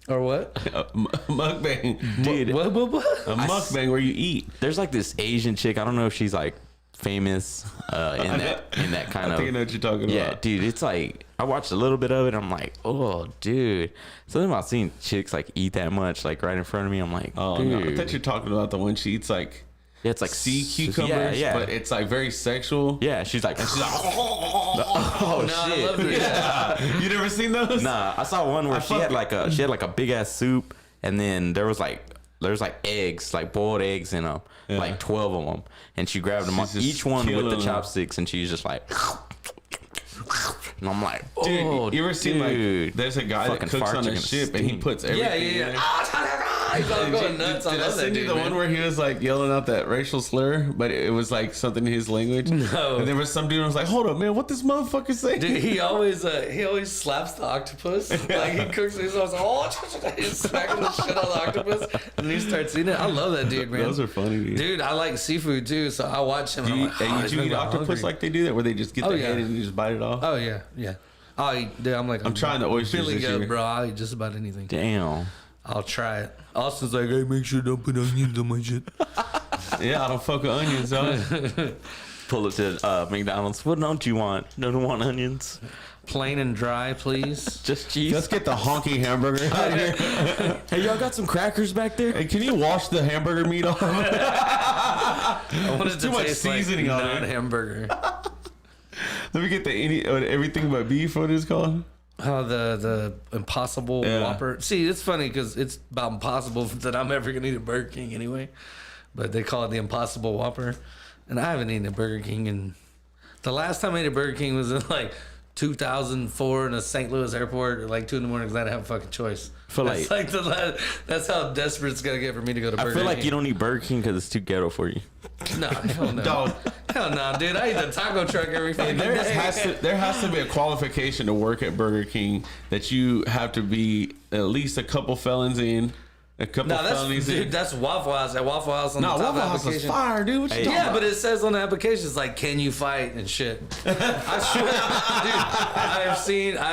Or what? Mukbang. Dude, What? A mukbang where you eat. there's like this Asian chick. I don't know if she's like famous in that kind I of. think I know what you're talking Yeah, about. dude, it's like I watched a little bit of it. I'm like, oh, dude, something about seeing chicks like eat that much, like right in front of me. I'm like, Oh dude. no! I thought you're talking about the one she eats like Yeah, it's like sea cucumbers, Yeah, but it's like very sexual. yeah. She's like, oh No, I shit. love it. Yeah. You never seen those? Nah, I saw one where she had like a big ass soup, and then there's like eggs, like boiled eggs in them, like 12 of them, and she grabbed them She's just each one with the killing 'em. chopsticks, and she's just like, and I'm like, Dude, oh, you ever seen dude. like there's a guy that Fucking cooks farts on are a gonna ship and he stink. puts everything Yeah. in there. He's all going nuts. Did I send you the one where he was like yelling out that racial slur, but it was like something in his language? No. And there was some dude who was like, "Hold up, man, what this motherfucker say?" Dude, he always slaps the octopus. Like he cooks it, he's always he's smacking the shit out of the octopus, and he starts eating it. I love that dude, man. Those are funny, dude. Dude, I like seafood too, so I watch him. Do And you, I'm like, oh, and he's you making eat me octopus hungry. like they do that, where they just get Oh, the yeah. head and you just bite it off? Oh yeah. I eat, dude, I'm trying the oysters Billy this Goat, year. bro. I'll eat just about anything. damn. I'll try it. Austin's like, hey, make sure don't put onions on my shit. Yeah, I don't fuck with onions, dog. Pull it to McDonald's. What don't you want? Don't want onions. Plain and dry, please. Just cheese. Let's get the honky hamburger out of here. Hey, y'all got some crackers back there? Hey, can you wash the hamburger meat off? I wanted too to much taste seasoning like on it. non-hamburger. Let me get the everything but beef. What is it called? Oh, the Impossible Whopper. See, it's funny because it's about impossible that I'm ever gonna eat at Burger King anyway. But they call it the Impossible Whopper, and I haven't eaten at Burger King. And the last time I ate at Burger King was in like 2004 in a St. Louis airport at like 2 in the morning because I didn't have a fucking choice. That's how desperate it's gonna get for me to go to Burger King. I feel like you don't need Burger King because it's too ghetto for you. No, hell no. Dog. Hell no, dude. I eat the taco truck every fucking day. There has to be a qualification to work at Burger King that you have to be at least a couple felons in. That's Waffle House. At Waffle House on the top Waffle House is fire, dude. What you talking about? But it says on the application, it's like, can you fight and shit. I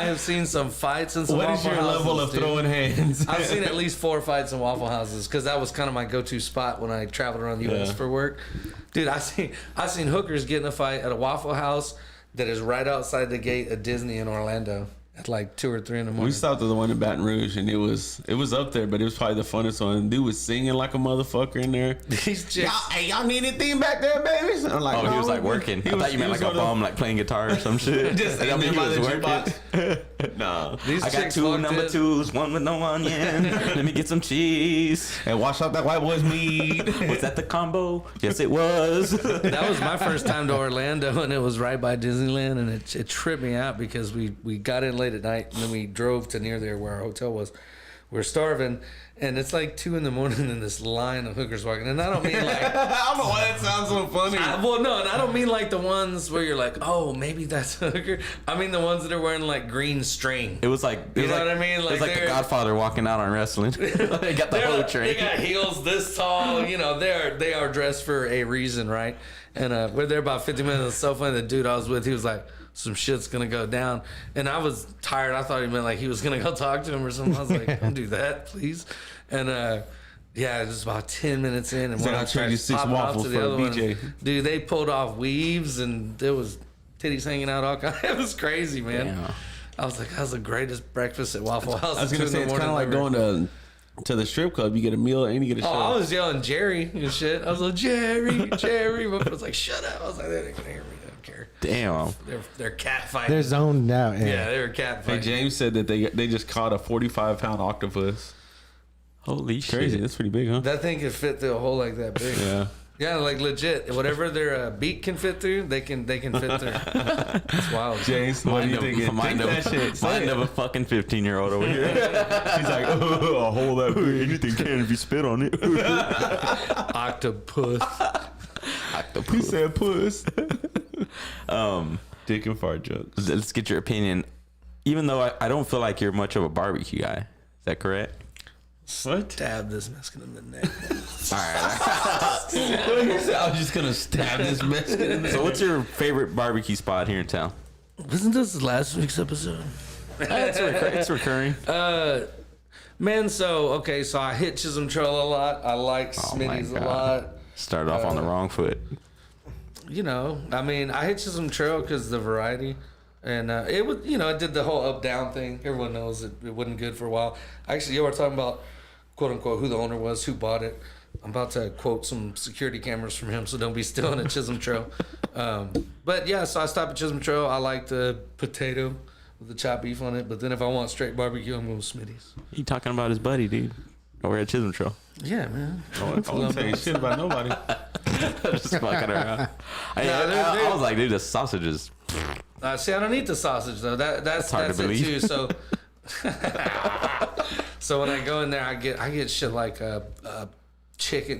have seen some fights in some What Waffle is your Houses, level of throwing hands? I've seen at least 4 fights in Waffle Houses because that was kind of my go-to spot when I traveled around the U.S. for work. Dude, I seen hookers get in a fight at a Waffle House that is right outside the gate of Disney in Orlando. At like 2 or 3 in the morning. We stopped at the one in Baton Rouge, and it was up there, but it was probably the funnest one. Dude was singing like a motherfucker in there. These chicks, y'all need anything back there, baby? I'm like, he was like working. I thought you meant like a bum, like playing guitar or some shit. Just I mean, he was working. No, I got 2 number 2s, 1 with no onion. Let me get some cheese and wash out that white boy's meat. Was that the combo? Yes, it was. That was my first time to Orlando, and it was right by Disneyland, and it tripped me out because we got in late at night, and then we drove to near there where our hotel was. We're starving, and it's like 2 in the morning, and this line of hookers walking. And I don't mean like I don't know why that sounds so funny. And I don't mean like the ones where you're like, oh, maybe that's a hooker. I mean the ones that are wearing like green string. It was like you know what I mean? It was like the Godfather walking out on wrestling. They got the whole train. They got heels this tall. You know, they are dressed for a reason, right? And we're there about 50 minutes. It's so funny. The dude I was with, he was like, some shit's gonna go down, and I was tired. I thought he meant like he was gonna go talk to him or something. I was like, don't do that, please. And it was about 10 minutes in, and when I tried to 6 waffles for a BJ, dude, they pulled off weaves, and there was titties hanging out all kinds. It was crazy, man. Yeah. I was like, that was the greatest breakfast at Waffle House. I was gonna say it's kind of like going to the strip club. You get a meal and you get a show. I was yelling Jerry and shit. I was like, Jerry. But I was like, shut up. I was like, they ain't gonna hear me. Care. Damn, they're cat fighting. They're zoned out. Yeah, they were cat fighting. Hey, James said that they just caught a 45-pound octopus. Holy shit, crazy! That's pretty big, huh? That thing could fit through a hole like that big. Yeah, like legit. Whatever their beak can fit through, they can fit through. That's wild. James, what do you think? Mind of a fucking 15-year-old over here. She's like, oh, a hole that big. Anything can if you spit on it. Octopus. He said puss. Dick and fart jokes. Let's get your opinion. Even though I don't feel like you're much of a barbecue guy. Is that correct? What? Stab this Mexican in the neck. All right. I was just gonna stab this Mexican in the neck. So what's your favorite barbecue spot here in town? Wasn't this last week's episode? It's recurring. Man, so I hit Chisholm Trail a lot. I like Smitty's a lot. Started off on the wrong foot. You know, I mean, I hit Chisholm Trail because the variety, and it was, you know, it did the whole up down thing. Everyone knows it wasn't good for a while. Actually, you were talking about quote unquote who the owner was, who bought it. I'm about to quote some security cameras from him, so don't be stealing at Chisholm Trail. But yeah, so I stopped at Chisholm Trail. I like the potato with the chopped beef on it, but then if I want straight barbecue, I'm going with Smitty's. He talking about his buddy, dude. Over at Chisholm Trail. Yeah, man. I wasn't saying shit about nobody. Just fucking around. I was like, dude, the sausages. See, I don't eat the sausage though. That's hard to believe. It too. So, so when I go in there, I get shit like a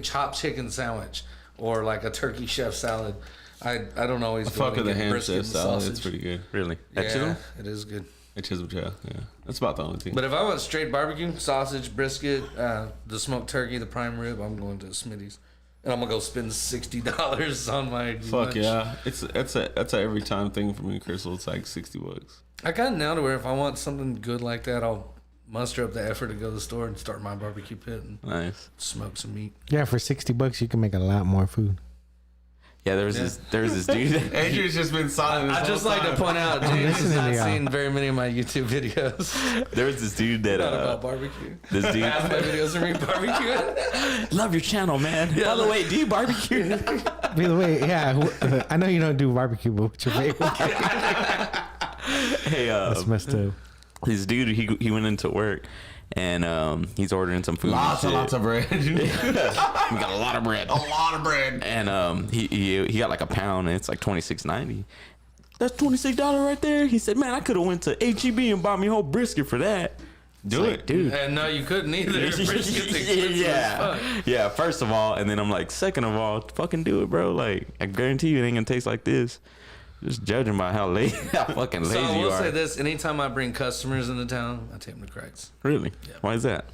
chopped chicken sandwich or like a turkey chef salad. I don't always. Fuck with the ham chef salad. It's pretty good. Really? Yeah, it is good. At Chisholm Trail, yeah. That's about the only thing. But if I want straight barbecue, sausage, brisket, the smoked turkey, the prime rib, I'm going to Smitty's. And I'm going to go spend $60 on my lunch. Yeah. That's a every time thing for me, Crystal. It's like $60. I got now to where if I want something good like that, I'll muster up the effort to go to the store and start my barbecue pit and smoke some meat. Yeah, for $60 you can make a lot more food. Yeah, there was this dude. Andrew's just been silent. I just like to point out, James has not seen very many of my YouTube videos. There was this dude that about barbecue. This dude. Half my videos are me barbecue. Love your channel, man. Yeah, by the way, do you barbecue? By the way, yeah, I know you don't do barbecue, but what's your favorite? Hey, that's messed up. This dude, he went into work. And he's ordering some food. Lots of bread. We got a lot of bread. A lot of bread. And he got like a pound, and it's like $26.90. that's $26 right there. He said, man, I could have went to HEB and bought me a whole brisket for that. Do it, dude. And no, you couldn't either. Brisket's expensive as fuck. Yeah, first of all, and then I'm like, second of all, fucking do it, bro. Like, I guarantee you it ain't gonna taste like this. Just judging by how fucking lazy So I you will are. say this: anytime I bring customers into town, I take them to Craig's. Really? Yeah. Why is that?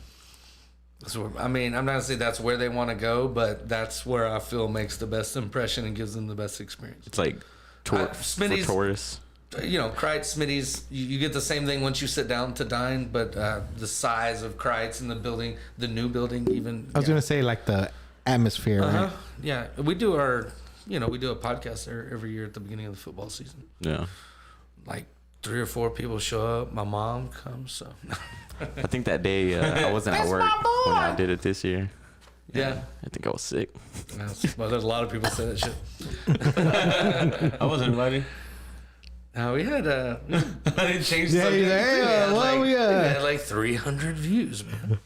That's where, I mean, I'm not gonna say that's where they want to go, but that's where I feel makes the best impression and gives them the best experience. It's like for Smitty's, tourists. You know, Kreitz, Smitty's, you get the same thing once you sit down to dine, but the size of Kreitz and the building, the new building, even. I was gonna say like the atmosphere. Right? Yeah, we do a podcast there every year at the beginning of the football season. Yeah. Like 3 or 4 people show up. My mom comes, so. I think that day I wasn't at work when I did it this year. Yeah. I think I was sick. Well, there's a lot of people say that shit. I wasn't invited. We had I didn't change the Yeah, subject. we We had like 300 views, man.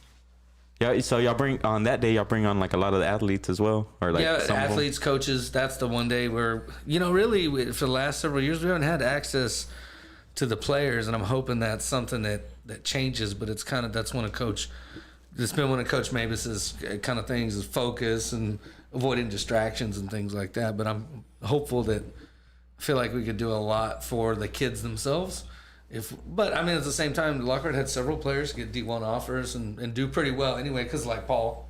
Yeah, so y'all bring on that day. Y'all bring on like a lot of the athletes as well, or like Yeah, some of them? athletes, coaches. That's the one day where really for the last several years we haven't had access to the players, and I'm hoping that's something that changes. But it's kind of that's one of Coach. It's been one of Coach Mavis's kind of things is focus and avoiding distractions and things like that. But I'm hopeful that I feel like we could do a lot for the kids themselves. But I mean, at the same time, Lockhart had several players get D1 offers and do pretty well anyway. Because like Paul,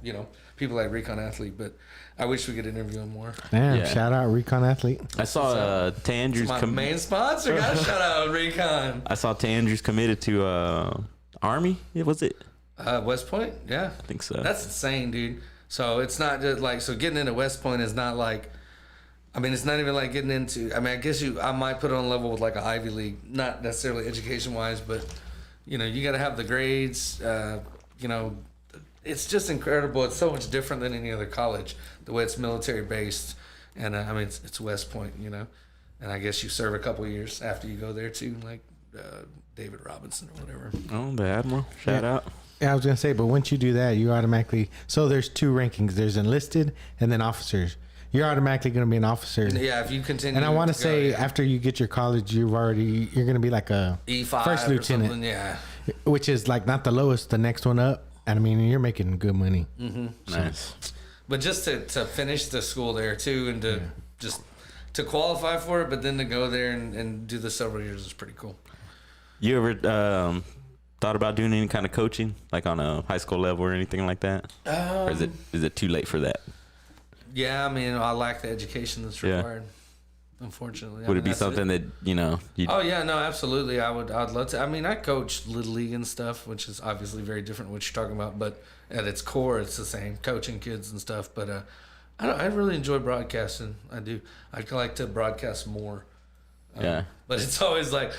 people like Recon Athlete. But I wish we could interview him more. Damn! Yeah. Shout out Recon Athlete. I saw Tay Andrews. My main sponsor. Got to shout out Recon. I saw Tay Andrews committed to Army. Yeah, was it? West Point. Yeah, I think so. that's insane, dude. So it's not just like getting into West Point is not like. I mean, it's not even like getting into. I mean, I guess I might put it on level with like an Ivy League, not necessarily education wise, but you got to have the grades. It's just incredible. It's so much different than any other college. The way it's military based, and I mean, it's West Point, and I guess you serve a couple years after you go there too, like David Robinson or whatever. Oh, the Admiral. Shout out. Yeah, I was gonna say, but once you do that, you automatically. So there's 2 rankings. There's enlisted and then officers. You're automatically going to be an officer. Yeah, if you continue. And I want to say, yeah. after you get your college, you're going to be like a E5 first or lieutenant, something, yeah. which is like not the lowest, the next one up. And I mean, you're making good money. Mm-hmm. Nice. But just to finish the school there too, and to qualify for it, but then to go there and do the several years is pretty cool. You ever thought about doing any kind of coaching, like on a high school level or anything like that? Or is it too late for that? Yeah, I mean, I lack the education that's required. Unfortunately, Would it be something that you'd Oh yeah, no, absolutely. I'd love to. I mean, I coach Little League and stuff, which is obviously very different from what you're talking about, but at its core, it's the same, coaching kids and stuff. But I really enjoy broadcasting. I do. I'd like to broadcast more. Yeah. But it's always like,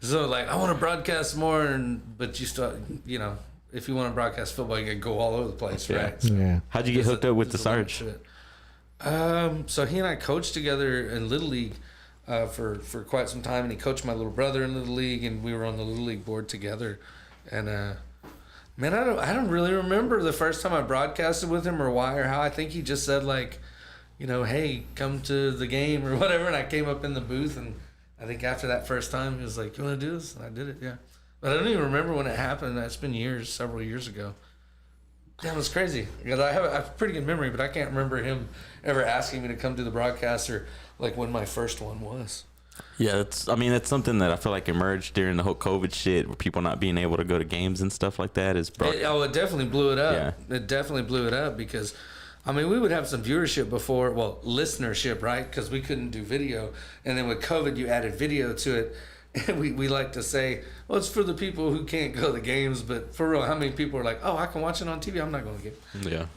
I want to broadcast more, but you start, if you want to broadcast football, you can go all over the place, right? Yeah. How'd you get hooked up with the Sarge? So he and I coached together in Little League for quite some time, and he coached my little brother in Little League, and we were on the Little League board together. And man, I don't really remember the first time I broadcasted with him or why or how. I think he just said hey, come to the game or whatever, and I came up in the booth, and I think after that first time he was like, "You want to do this?" And I did it, yeah. But I don't even remember when it happened. That's been several years ago. Damn, it's crazy because I have a pretty good memory, but I can't remember him ever asking me to come do the broadcast or like when my first one was. Yeah, that's something that I feel like emerged during the whole COVID shit, where people not being able to go to games and stuff like that is. It definitely blew it up. Yeah. It definitely blew it up because, I mean, we would have some viewership before, listenership, right? Because we couldn't do video, and then with COVID, you added video to it. And we like to say, well, it's for the people who can't go to the games, but for real, how many people are like, oh, I can watch it on TV, I'm not going to get,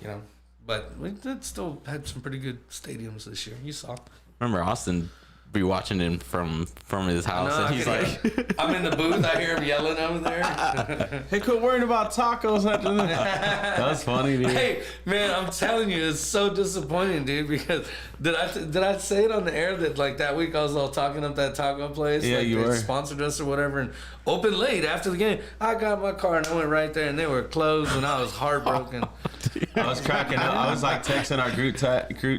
Yeah. But we did still had some pretty good stadiums this year. You saw. Remember Austin be watching him from his house, and he's like, I'm in the booth, I hear him yelling over there. Hey, quit worrying about tacos after that. That's funny, dude. Hey, man, I'm telling you, it's so disappointing, dude, because did I say it on the air that like that week I was all talking up that taco place? Yeah, like you they were. sponsored us or whatever, and open late after the game. I got my car and I went right there, and they were closed, and I was heartbroken. I was cracking up. I was like texting our group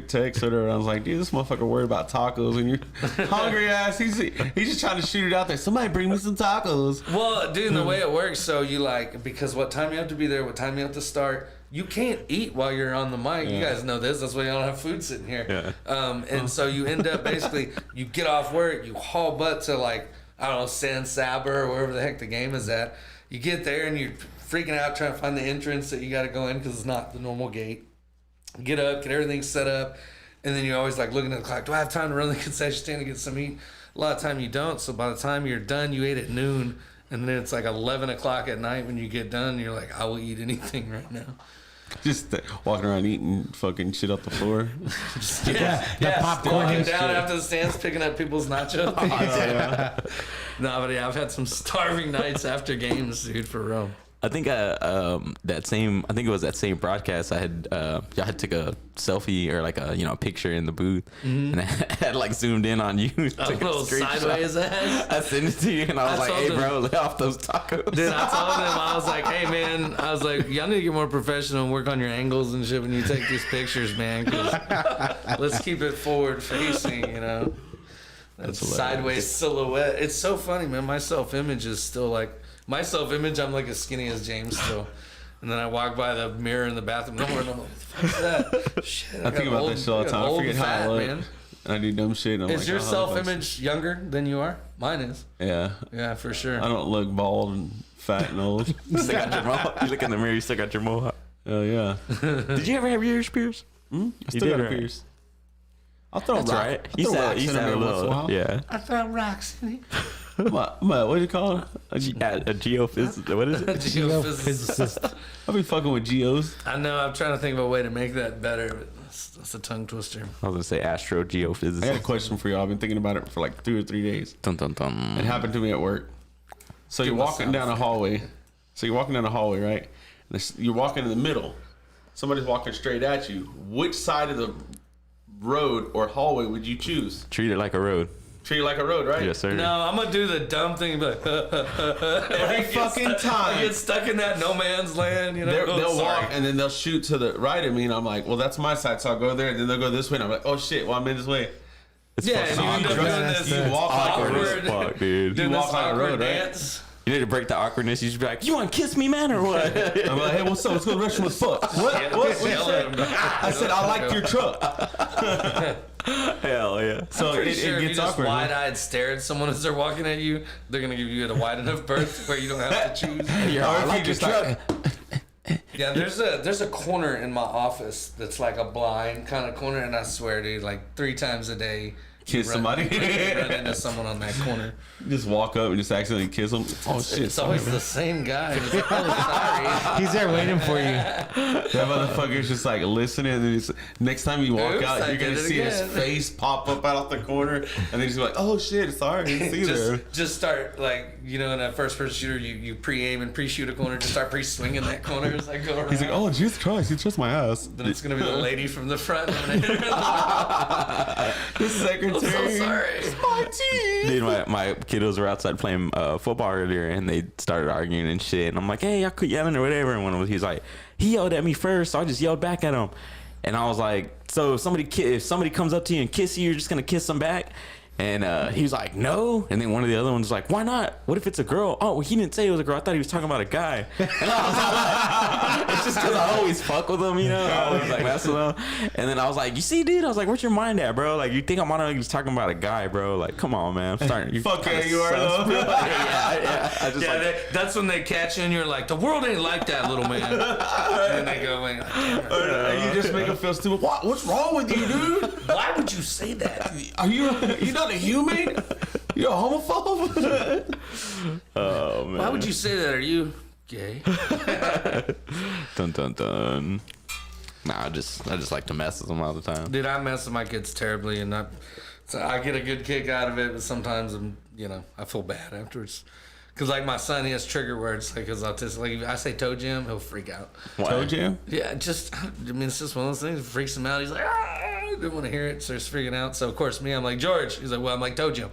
text or whatever. I was like, dude, this motherfucker worried about tacos, and you hungry ass. He's just trying to shoot it out there. Somebody bring me some tacos. Well, dude, the way it works, so you like, because what time you have to be there, what time you have to start, you can't eat while you're on the mic. You guys know this. That's why you don't have food sitting here. Yeah. And so you end up basically, you get off work, you haul butt to like, I don't know, San Saba or wherever the heck the game is at. You get there and you're freaking out trying to find the entrance that you got to go in because it's not the normal gate. Get up, get everything set up, and then you're always like looking at the clock. Do I have time to run the concession stand and get some meat? A lot of time you don't. So by the time you're done, you ate at noon, and then it's like 11 o'clock at night when you get done. You're like, I will eat anything right now. Just walking around eating fucking shit off the floor. Popcorn walking and down shit. after the stands, picking up people's nachos. No, but yeah, I've had some starving nights after games, dude, for real. I think I think it was that same broadcast. I had took a selfie or like a picture in the booth, and I had like zoomed in on you. A little sideways ass. I sent it to you, and I was like, "Hey, bro, lay off those tacos." Dude, I told him, I was like, "Hey, man," I was like, "Y'all need to get more professional and work on your angles and shit when you take these pictures, man. 'Cause let's keep it forward facing, you know." That's sideways silhouette. It's so funny, man. My self-image is still like. My self-image, I'm like as skinny as James still. And then I walk by the mirror in the bathroom. And I'm like, what the fuck is that? Shit, I think about that shit all the time. I forget how I look. Man. And I do dumb shit. And I'm Is like, your oh, self-image younger than you are? Mine is. Yeah. Yeah, for sure. I don't look bald and fat and old. You still got your mohawk. You look in the mirror, you still got your mohawk. Oh, yeah. Did you ever have your ears pierced? I still did, got a right? pierce. I'll throw That's rock. right. I'll throw rocks in there a once in a little. while. Yeah. I throw rocks in it. What do you call it? A geophysicist. What is it? Geophysicist. I'll be fucking with geos. I know. I'm trying to think of a way to make that better. But that's a tongue twister. I was gonna say Astro I got a geophysicist. question for y'all. I've been thinking about it for like 2 or 3 days. Dun, dun, dun. It happened to me at work. So you're walking down a hallway. Right? And you're walking in the middle. Somebody's walking straight at you. Which side of the road or hallway would you choose? Treat it like a road. Treat it like a road, right? Yes, sir. No, I'm gonna do the dumb thing, but every fucking time. I get stuck in that no man's land. You know, They'll walk and then they'll shoot to the right of me, and I'm like, well, that's my side, so I'll go there. And then they'll go this way, and I'm like, oh shit, well, I'm in this way. It's Yeah, and fucking you end up awkward. doing this You walk like Awkward a as fuck, dude. doing You this walk on the awkward road, right? dance. You need to break the awkwardness. You should be like, "You want to kiss me, man, or what?" I'm like, hey, what's up? Let's go to the restroom. Let's fuck. What you Yell say? at 'em, bro. I said, I like your truck. Hell yeah. So Pretty it sure if you gets just awkward. Huh? wide-eyed stare at someone as they're walking at you, they're gonna give you a wide enough berth where you don't have to choose. Yeah, Or I if like you your just truck. Yeah, there's a corner in my office that's like a blind kind of corner, and I swear, dude, like 3 times a day, Kiss somebody. run into someone on that corner. Just walk up and just accidentally kiss them. Oh shit! It's always the same guy. It's like, oh, sorry. He's there waiting for you. That motherfucker's just like listening, and then he's, next time you walk Oops, out, I you're gonna did it see his again. face pop up out of the corner, and then he's like, "Oh shit, sorry, I didn't see there." Just start like, you know, in a first person shooter, you pre-aim and pre-shoot a corner. Just start pre-swinging that corner as I go around. He's like, "Oh Jesus Christ, you trust my ass." Then it's gonna be the lady from the front. I'm gonna hit her in the The secretary. I'm so sorry. My teeth. Dude, my kiddos were outside playing football earlier, and they started arguing and shit. And I'm like, "Hey, y'all quit yelling or whatever." And one of them, he's like, "He yelled at me first, so I just yelled back at him." And I was like, "So if somebody comes up to you and kiss you, you're just gonna kiss them back?" And he was like, "No." And then one of the other ones was like, "Why not? What if it's a girl?" "Oh, well, he didn't say it was a girl. I thought he was talking about a guy." And I was like, it's just because I always fuck with him, you know? I always like mess with him. And then I was like, "You see, dude?" I was like, "Where's your mind at, bro? Like, you think I'm on like he's talking about a guy, bro? Like, come on, man. I'm starting. You Fuck kinda yeah, you are sus, though. bro." Yeah. I just like. that's when they catch you and you're like, the world ain't like that, little man. And then they go, like, And you just make him feel stupid. What's wrong with you, dude? why would you say that? Are you not a human? You're a homophobe? Oh man. Why would you say that? Are you gay? Dun dun dun. Nah, I just like to mess with them all the time. Dude, I mess with my kids terribly, and so I get a good kick out of it, but sometimes I feel bad afterwards. Cause like my son, he has trigger words like his autistic. Like if I say toe jam, he'll freak out. Toe jam? Yeah, it's just it's one of those things. It freaks him out. He's like, I didn't want to hear it. Starts freaking out. So of course me, I'm like, George. He's like, well, I'm like toe jam.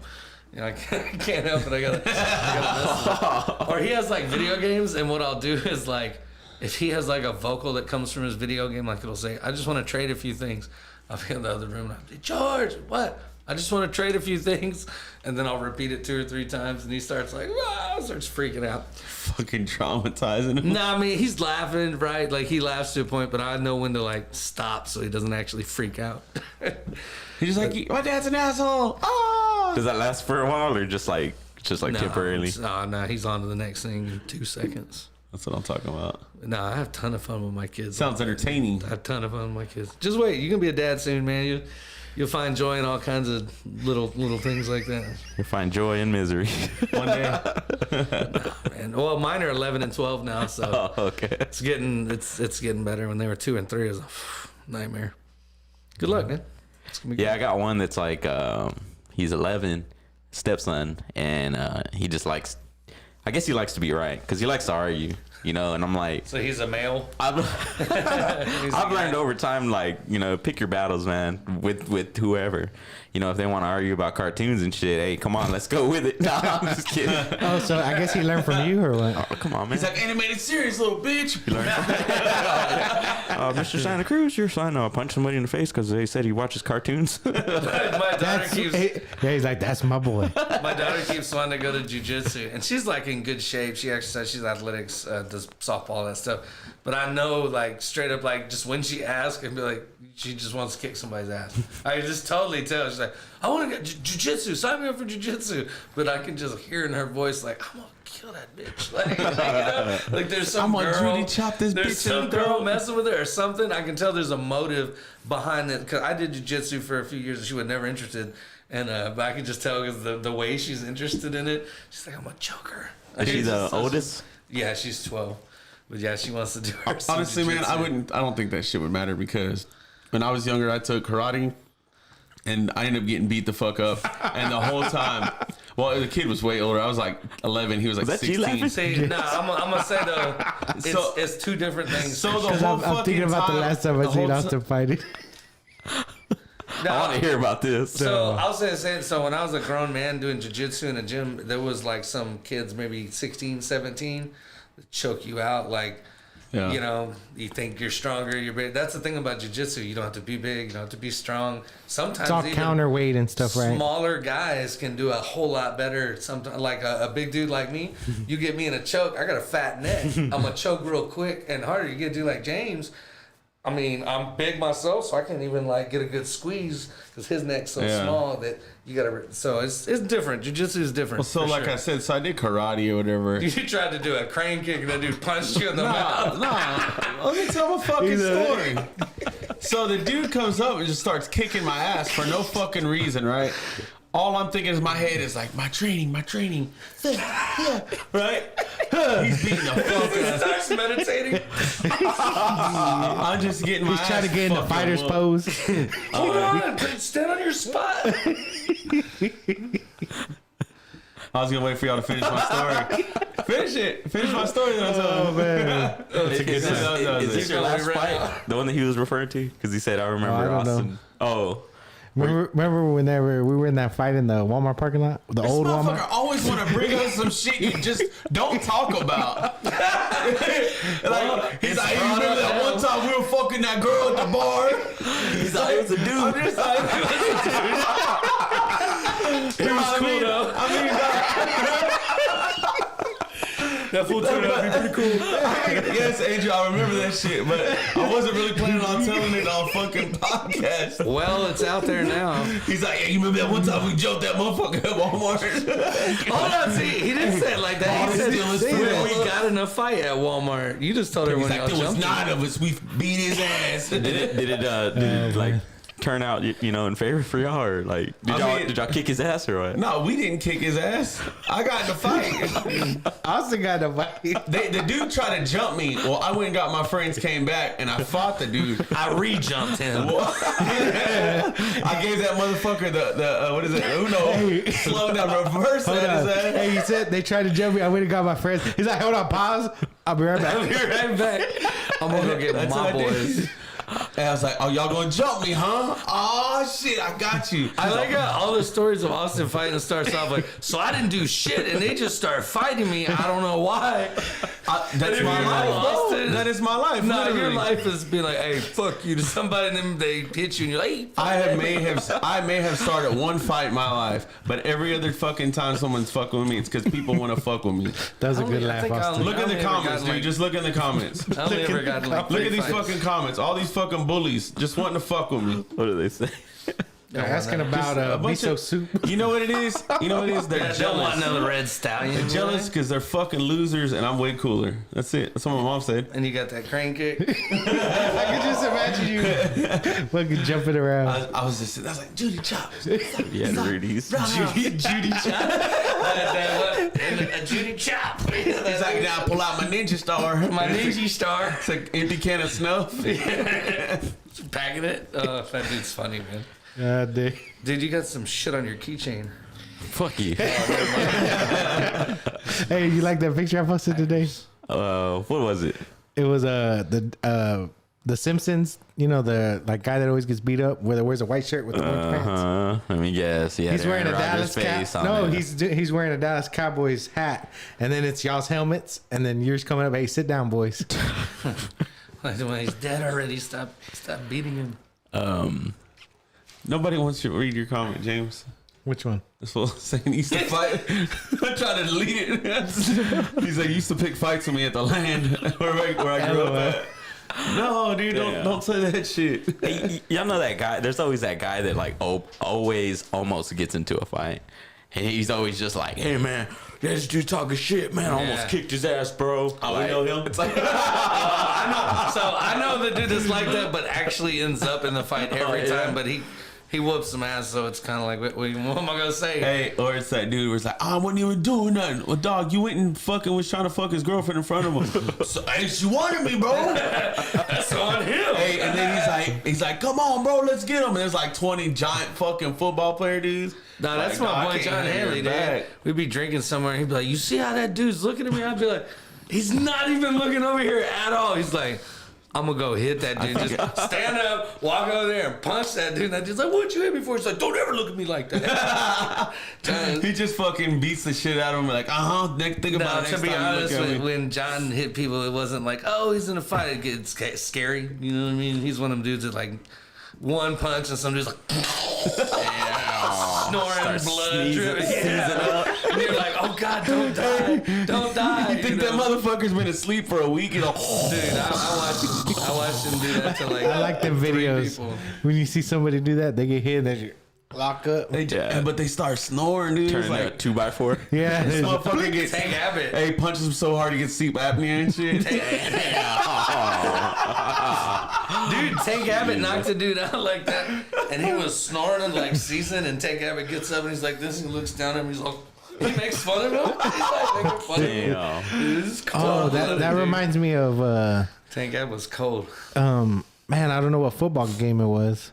You know, I can't help it. I gotta mess with it. Or he has like video games, and what I'll do is like, if he has like a vocal that comes from his video game, like it'll say, I just want to trade a few things. I'll be in the other room and I'll be, George, what? I just want to trade a few things, and then I'll repeat it 2 or 3 times, and he starts like, starts freaking out. Fucking traumatizing him. No, I mean, he's laughing, right? Like, he laughs to a point, but I know when to, like, stop so he doesn't actually freak out. He's just like, my dad's an asshole. Oh! Does that last for a while or just like temporarily? No, he's on to the next thing in 2 seconds. That's what I'm talking about. No, I have a ton of fun with my kids. Sounds entertaining. I have a ton of fun with my kids. Just wait, you're gonna be a dad soon, man. You'll find joy in all kinds of little things like that. You'll find joy in misery. One day. Nah, man. Well, mine are 11 and 12 now, so Okay. it's getting better. When they were 2 and 3, it was a nightmare. Good luck, man. It's gonna be Yeah, good. I got one that's like he's 11, stepson, and he just likes. I guess he likes to be right because he likes to argue, and I'm like, So he's a male. I've learned over time, like, pick your battles, man, with whoever. If they want to argue about cartoons and shit, hey, come on, let's go with it. Nah, I'm just kidding. Oh, so I guess he learned from you or what? Oh, come on, man. He's like, animated series, little bitch. Mr. Santa Cruz, you're sign punch somebody in the face because they said he watches cartoons. My daughter keeps. Yeah, he's like, that's my boy. My daughter keeps wanting to go to jiu-jitsu, and she's like in good shape. She exercises, she's athletics, does softball, that stuff. But I know, like, straight up, like, just when she asks, and be like, she just wants to kick somebody's ass. I can just totally tell. She's like, I want to get jiu-jitsu. Sign me up for jiu-jitsu. But I can just hear in her voice, like, I'm going to kill that bitch. Like there's some I'm girl. gonna Judy chop this There's bitch some in the girl throat. messing with her or something. I can tell there's a motive behind it. Because I did jiu-jitsu for a few years, and she was never interested. And but I can just tell because the way she's interested in it, she's like, I'm gonna choke her. Is she the oldest? Yeah, she's 12. But yeah, she wants to do her. Honestly, man, jiu-jitsu. I don't think that shit would matter because when I was younger, I took karate and I ended up getting beat the fuck up. And the whole time, well, the kid was way older. I was like 11. He was like Was that you 16. laughing? See, nah, I'm gonna say though, it's 2 different things. So the Because whole I'm thinking fucking about the time- last time I the seen whole Austin fighting. I want to hear about this. So I was gonna say, so when I was a grown man doing jiu-jitsu in a gym, there was like some kids, maybe 16, 17, that choke you out. Like, Yeah. you think you're stronger, you're big. That's the thing about jiu-jitsu. You don't have to be big, you don't have to be strong. Sometimes It's all even counterweight and stuff, right? smaller guys can do a whole lot better. Sometimes, like a big dude like me, you get me in a choke, I got a fat neck. I'm gonna choke real quick and harder. You get a dude like James. I mean, I'm big myself, so I can't even like get a good squeeze because his neck's so small that you gotta. So it's different. Jiu-jitsu is different. Well, so for like sure. I said, so I did karate or whatever. You tried to do a crane kick and that dude punched you in the mouth. Nah, let me tell a fucking story. So the dude comes up and just starts kicking my ass for no fucking reason, right? All I'm thinking in my head is like, my training. Right? He's beating the fuck He out. starts meditating. I'm just getting my He's trying ass to get in the fucking fighter's whooped. pose. Hold on, stand on your spot. I was gonna wait for y'all to finish my story. Finish my story. Then Oh, man. Is this your last Right fight? now. The one that he was referring to? Because he said, I remember I don't know. Austin. Oh. Remember whenever we were in that fight in the Walmart parking lot? The This old motherfucker Walmart? always want to bring up some shit you just don't talk about. Like, he's like, you remember that one time we were fucking that girl at the bar? He's like, it was a dude. I'm just like, It was cool though. That fool turned out to be pretty cool. yes, Andrew, I remember that shit, but I wasn't really planning on telling it on fucking podcast. Well, it's out there now. He's like, yeah, you remember that one time we jumped that motherfucker at Walmart? Hold on, see, he didn't say it like that. He said Still is when true. we got in a fight at Walmart. You just told He's everyone like, y'all there was jumped. 9 of us. We beat his ass. Did it like turn out, in favor for y'all? Or like, did y'all kick his ass or what? No, we didn't kick his ass. I got in the fight. Austin got the fight. The dude tried to jump me. Well, I went and got my friends, came back, and I fought the dude. I re-jumped him. I gave that motherfucker the what is it? Uno slow down reverse Hold at on. his ass. Hey, he said they tried to jump me. I went and got my friends. He's like, hold on, pause. I'll be right back. I'll be right back. I'm gonna go get That's my what I did. boys. And I was like, oh, y'all gonna jump me, huh? Oh, shit, I got you. I like how all the stories of Austin fighting starts off like, so I didn't do shit, and they just start fighting me. I don't know why. That's And if my you like life. Austin, that is my life. No, literally. your life is being like, hey, fuck you to somebody, and then they hit you, and you're like, hey, I may have started one fight in my life, but every other fucking time someone's fucking with me, it's because people want to fuck with me. That was a I good only- I laugh, think I Austin. only- Look in the ever comments, gotten, dude. like- Just look in the comments. I only ever got like Look at 3 these fights. fucking comments. All these fucking bullies just wanting to fuck with me. What do they say? They're asking about a bunch miso of- soup. You know what it is? You know what it is? They're Don't want jealous. another red stallion. They're jealous because they're fucking losers and I'm way cooler. That's it. That's what my mom said. And you got that crane kick. I could just imagine you fucking jumping around. I was just, I was like, Judy Chops. Yeah, Rudy's. Judy Chops. A Judy chop. He's like, now pull out my ninja star. My ninja star. It's like empty can of snuff. Packing it. Oh, that dude's funny, man. Dude. Dude, you got some shit on your keychain. Fuck you. Hey, you like that picture I posted today? What was it? It was the Simpsons. You know the guy that always gets beat up, where wears a white shirt with the orange pants. I mean, yes, yeah. He's wearing a Dallas face cap. on No, it. he's wearing a Dallas Cowboys hat, and then it's y'all's helmets, and then yours coming up. Hey, sit down, boys. When he's dead already, stop beating him. Nobody wants to read your comment, James. Which one? This fool saying he used to fight. I'm trying to delete it. He's like, he used to pick fights with me at the land where I grew up at. No, dude, don't say that shit. Hey, y'all know that guy? There's always that guy that like always almost gets into a fight. And he's always just like, hey man, this dude talking shit, man. I almost kicked his ass, bro. Oh, we know him. It's like, I know the dude is like that, but actually ends up in the fight every Oh, yeah. time. But he whoops some ass, so it's kind of like, what am I gonna say? Hey, or it's that dude where it's like, I wasn't even doing nothing. Well, dog, you went and fucking was trying to fuck his girlfriend in front of him. So, hey, she wanted me, bro. That's on him. Hey, and then he's like, come on, bro, let's get him. And there's like 20 giant fucking football player dudes. No, that's Like, my I boy can't John hear Haley, it dude. back. We'd be drinking somewhere, and he'd be like, you see how that dude's looking at me? I'd be like, he's not even looking over here at all. He's like, I'm gonna go hit that dude. Just stand up, walk over there, and punch that dude. And that dude's like, what'd you hit me for? He's like, don't ever look at me like that. He just fucking beats the shit out of him. Like, think about it To next be time you honest, look at me. when John hit people, it wasn't like, oh, he's in a fight. It gets scary. You know what I mean? He's one of them dudes that like one punch and some dude's like snoring blood dripping. Yeah. And you're like, oh God, don't die. Don't die. You think that motherfucker's been asleep for a week? You know, Dude, I watched him do that to like I like them 3 videos people. when you see somebody do that. They get hit, and they lock up. but they start snoring, dude. turn It's like, a 2x4. Yeah, this motherfucker gets, Tank Abbott. hey, punches him so hard he gets sleep apnea and shit. Dude, Tank Abbott knocked a dude out like that, and he was snoring like season. And Tank Abbott gets up and he's like this, and he looks down at him. He's like, he makes fun of him. He's like making fun of him. Damn. Dude, this is cold. Oh, that Dude. reminds me of Tank Abbott was cold. man, I don't know what football game it was.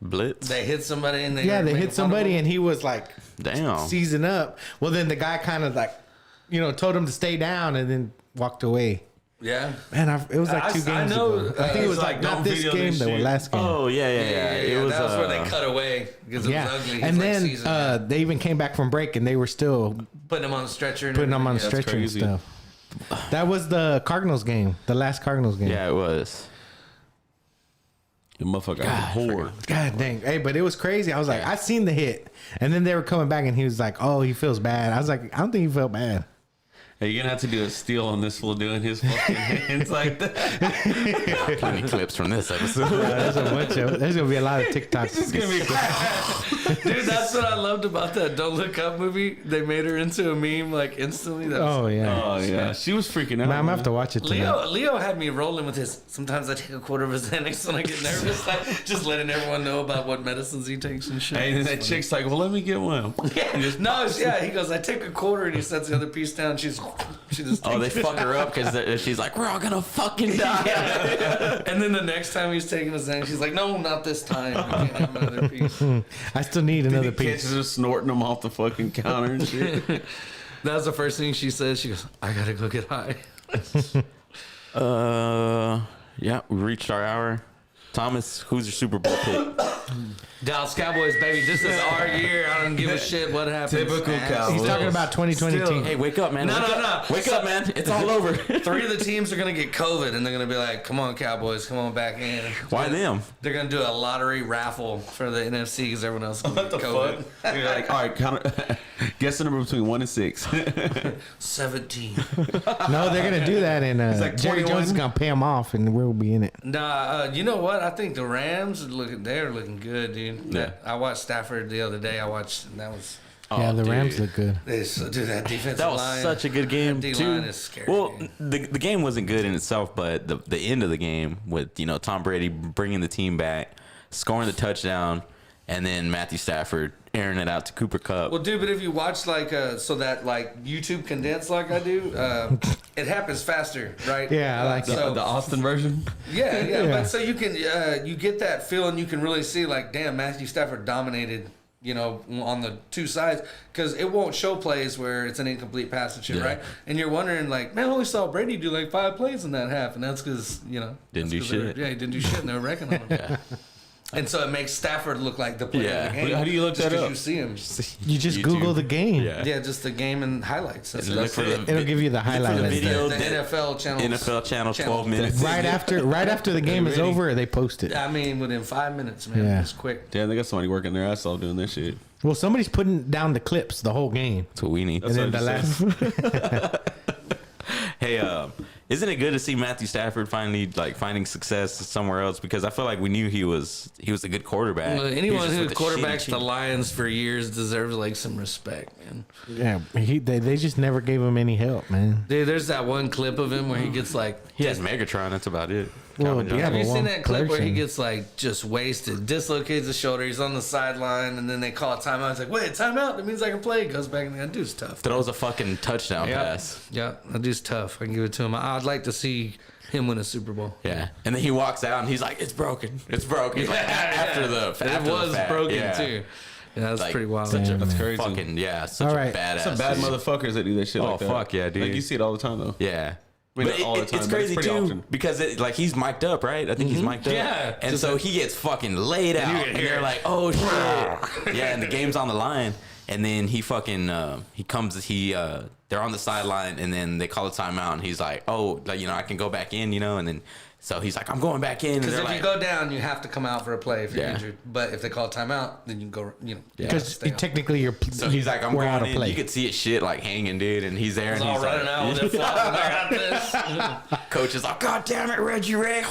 Blitz. They hit somebody and they Yeah, were they making hit fun of somebody him. and he was like Damn. seizing up. Well, then the guy kind of like, told him to stay down and then walked away. Yeah. Man, it was like 2 games I know, ago. I think it was like, like not don't this video game, this the shit. last game. Oh yeah. It was, that was where they cut away because it yeah, was ugly. He's and like then seasoned. they even came back from break and they were still Putting him on the stretcher. And putting him on the everything. stretcher and crazy. stuff. That was the Cardinals game, the last Cardinals game. Yeah, it was. The motherfucker got whore. God dang. Hey, but it was crazy. I was like, I seen the hit. And then they were coming back and he was like, oh, he feels bad. I was like, I don't think he felt bad. Hey, you're gonna have to do a steal on this fool doing his fucking hands like that. Plenty clips from this episode. There's a bunch of, there's going to be a lot of TikToks. It's gonna be Dude, that's what I loved about that Don't Look Up movie. They made her into a meme like instantly. That was, Oh, yeah. Oh yeah, she was freaking out. Man, I'm going to have to watch it tonight. Leo had me rolling with his. Sometimes I take a quarter of his Xanax when I get nervous, like just letting everyone know about what medicines he takes and shit. Hey, and that chick's like, well, let me get one. Yeah, he goes, I take a quarter and he sets the other piece down. She just Oh, they takes it. fuck her up because she's like, we're all gonna fucking die. And then the next time he's taking his Xanax, she's like, no, not this time. I can't have another piece. I still need another He piece. catches her snorting them off the fucking counter and shit. That was the first thing she says. She goes, I gotta go get high. Yeah, we reached our hour. Thomas, who's your Super Bowl pick? Dallas Cowboys, baby. This is our year. I don't give a shit what happens. Typical Cowboys. He's talking about 2022. Hey, wake up, man. No. Wake up, man. It's all over. 3 of the teams are going to get COVID, and they're going to be like, come on, Cowboys, come on back in. Why them? They're going to do a lottery raffle for the NFC because everyone else is going to What get the COVID. fuck? You're like, all right, guess the number between 1 and 6. 17. No, they're gonna do that, and like Jerry 21. Jones is gonna pay him off, and we'll be in it. Nah, you know what? I think the Rams they're looking good, dude. Yeah. I watched Stafford the other day. And that was Yeah, the Rams look good. dude, that defensive That was line. such a good game That too. D-line is scary. Well, dude. the game wasn't good in itself, but the end of the game with Tom Brady bringing the team back, scoring the touchdown, and then Matthew Stafford airing it out to Cooper Kupp. Well, dude, but if you watch so that YouTube condensed like I do, it happens faster, right? Yeah, I like so, The Austin version. Yeah. But so you can you get that feel, and you can really see like, damn, Matthew Stafford dominated. On the two sides, because it won't show plays where it's an incomplete pass and shit, Yeah. right? And you're wondering, like, man, I only saw Brady do like 5 plays in that half, and that's because Didn't do shit. Yeah, he didn't do shit, and they were wrecking on him. Yeah. And so it makes Stafford look like the player Yeah. of the game. How do you look just that 'cause up? You see him. You just YouTube. Google the game. Yeah. Yeah, just the game and highlights. That's, And look that's for it. the It'll give you the highlight. the of it. video. The NFL channel. NFL channel, 12 minutes. Right after the game is Really? over, they post it. I mean, within 5 minutes, man. Yeah. It's quick. Damn, they got somebody working their ass off doing this shit. Well, somebody's putting down the clips the whole game, That's what we need. That's and then what the I last. Hey, isn't it good to see Matthew Stafford finally finding success somewhere else? Because I feel like we knew he was a good quarterback. Well, He was anyone just who with a quarterbacks shitty the team. Lions for years deserves like some respect, man. Yeah, they just never gave him any help, man. Dude, there's that one clip of him where he gets like. He has Megatron. That's about it. Well, Calvin yeah, Johnson. Have you but seen one that clip where he person- gets like just wasted, dislocates the shoulder, he's on the sideline, and then they call a timeout. He's like, "Wait, timeout? That means I can play." Goes back and that dude's tough. Throws a fucking touchdown pass. Yeah, that dude's tough. I can give it to him. I'd like to see him win a Super Bowl. Yeah, and then he walks out and he's like, "It's broken. It's broken." Like, after the It after the was fact, broken yeah. too. Yeah, that's Like, pretty wild. Such a That's crazy. fucking such All a right. badass. Some bad dude. motherfuckers that do that shit Oh, like that. fuck yeah, dude. Like, you see it all the time, though. Yeah. I mean, But not all the time, it's but crazy it's pretty too often. because he's mic'd up, right? I think he's mic'd up. Yeah, and just so like- he gets fucking laid out, can and hear they're it. like, "Oh shit!" Yeah, and the game's on the line, and then he fucking they're on the sideline, and then they call a timeout, and he's like, "Oh, I can go back in, and then." So he's like, "I'm going back in." And Because they're if like, you go down, you have to come out for a play if you're Yeah. injured. But if they call timeout, then you can go. Because stay out. technically you're so he's like, "I'm we're out going of in." play. You could see his shit like hanging, dude, and he's there, He's and all he's running like, out with it flopping. I got this. Coach is like, "God damn it, Reggie Ray!"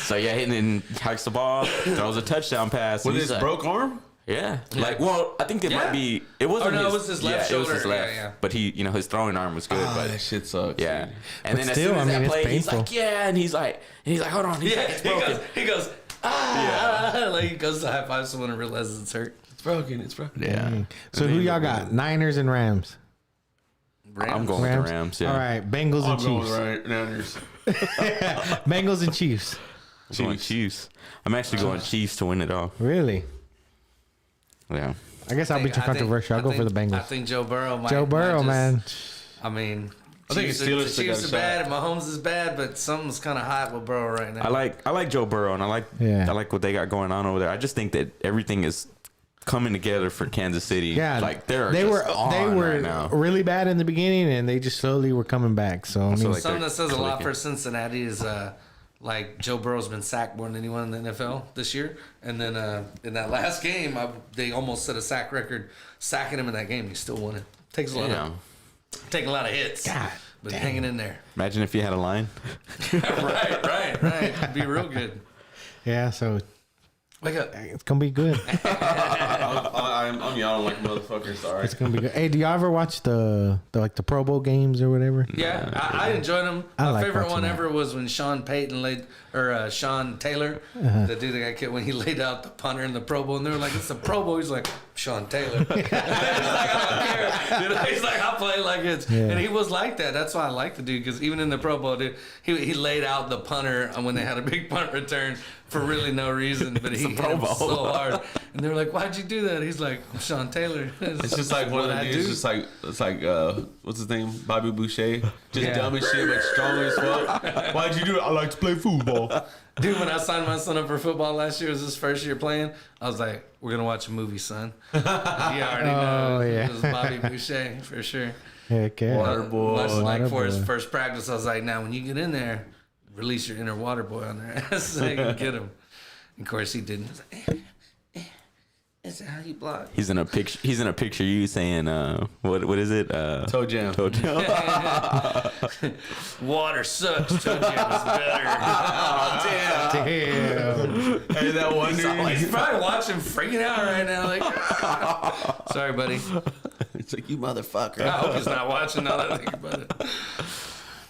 So yeah, and then hikes the ball, throws a touchdown pass. With and his he's like, broke arm? Yeah. I think it might be. It wasn't. Or no, it was his left It was shoulder. his left. Yeah. But he, his throwing arm was good. Oh, but that shit sucks. yeah. dude. And But then still, as soon as I mean, that it's play, he's painful. like, yeah, and he's like, hold on, he's like, it's broken. He goes, ah, like he goes to high five someone and realizes it's hurt. It's broken. It's broken. Yeah. So who y'all got? Niners and Rams. I'm going with the Rams. Yeah. All right, Bengals I'm and going Chiefs. right Niners. Bengals and Chiefs. I'm going Chiefs. I'm actually going Chiefs to win it all. Really? Yeah. I guess I'll be too controversial. I'll go for the I Bengals. think Joe Burrow might. Joe Burrow, might just- man. I mean, I think Chiefs the Steelers are, still Chiefs got a are shot. bad and Mahomes is bad, but something's kind of hot with Burrow right now. I like Joe Burrow, and I like what they got going on over there. I just think that everything is coming together for Kansas City. Yeah, like they just were on right now. really bad in the beginning, and they just slowly were coming back. So I mean, like- Something that says a lot clicking. for Cincinnati is like Joe Burrow's been sacked more than anyone in the NFL this year, and then in that last game, they almost set a sack record, sacking him in that game. He still won it. Takes a lot Yeah. of taking a lot of hits, God but damn. hanging in there. Imagine if you had a line. right. Be real good. yeah. So Wake up. it's gonna be good. I'm yawning like a motherfucker. Sorry. It's gonna be good. Hey, do y'all ever watch the Pro Bowl games or whatever? Yeah, I enjoyed them. I My like favorite watching one that. ever was when Sean Taylor, the dude that got killed, when he laid out the punter in the Pro Bowl, and they were like, "It's a Pro Bowl." He's like, "Sean Taylor." He's like, "I don't care." He's like, "I'll play like it's," and he was like that. That's why I like the dude, because even in the Pro Bowl, dude, he laid out the punter when they had a big punt return for really no reason, but he hit Pro him Bowl. so hard, and they were like, "Why'd you do that?" He's like, like, I'm Sean Taylor. It's just like one of the dudes, just like, it's like, what's his name? Bobby Boucher. Just dumb as shit, but strong as fuck. Why'd you do it? I like to play football. Dude, when I signed my son up for football last year, it was his first year playing. I was like, we're going to watch a movie, son. You already know. It was Bobby Boucher, for sure. Heck yeah. Water boy. Much like Water for his boy. first practice, I was like, now when you get in there, release your inner water boy on their ass so you can get him. Of course, he didn't. He was like, is that how you block? He's in a picture. He's in a picture. of you saying, what is it? Toe jam. Toe jam. Water sucks. Toe jam is better. Oh, Damn. Hey, that one dude. He's probably watching, freaking out right now. Like, sorry, buddy. It's like, you motherfucker. I hope he's not watching now that I think about it.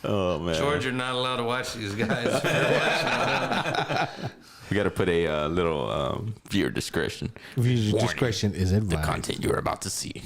Oh man. George, you're not allowed to watch these guys. If you're watching, We got to put a little viewer discretion. Viewer Warning. discretion is The advised. content you're about to see.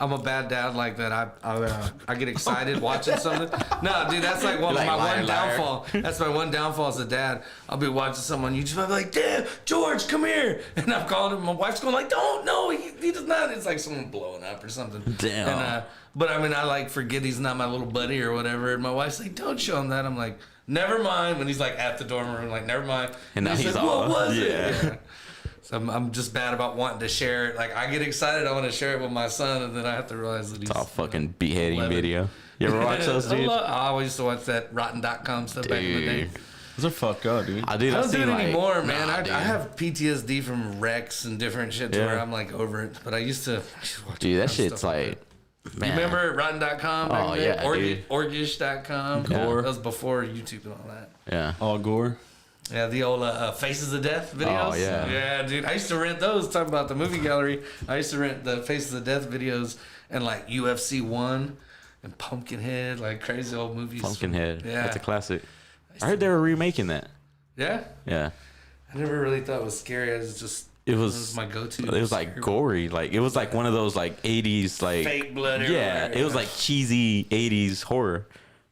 I'm a bad dad like that. I get excited watching something. No, dude, that's like Like my liar, one liar. downfall. That's my one downfall as a dad. I'll be watching someone on YouTube. I'll be like, Damn, George, come here. And I'm calling him. My wife's going like, Don't, no, he does not. It's like someone blowing up or something. Damn. And, but I mean, I like forget he's not my little buddy or whatever. And my wife's like, Don't show him that. I'm like, never mind. When he's like at the dorm room, like, never mind. And now he's like, all, what was yeah. it? Yeah. So I'm just bad about wanting to share it. Like, I get excited, I want to share it with my son, and then I have to realize that he's... It's all fucking beheading 11. video. You ever watch those, dude? I always used to watch that Rotten.com stuff back in the day. Dude. Those are fucked up, dude. I I don't do it like, anymore, man. nah, I dude. have PTSD from wrecks and different shit to Yeah. where I'm like over it. But I used to watch Dude, that dumb shit's stuff like, that. man. You remember Rotten.com? Oh, yeah, dude. Orgish.com. Yeah. That was before YouTube and all that. Yeah. All gore. Yeah, the old Faces of Death videos. Oh, yeah. Yeah, dude. I used to rent those. Talking about the movie gallery. I used to rent the Faces of Death videos and like UFC 1 and Pumpkinhead, like crazy old movies. Pumpkinhead. Yeah. That's a classic. I heard they were remaking that. Yeah? Yeah. I never really thought it was scary. I was just... It was my go-to. It was like gory. Like it was like one of those like 80s like Fake blood Yeah, everywhere. it was like cheesy 80s horror,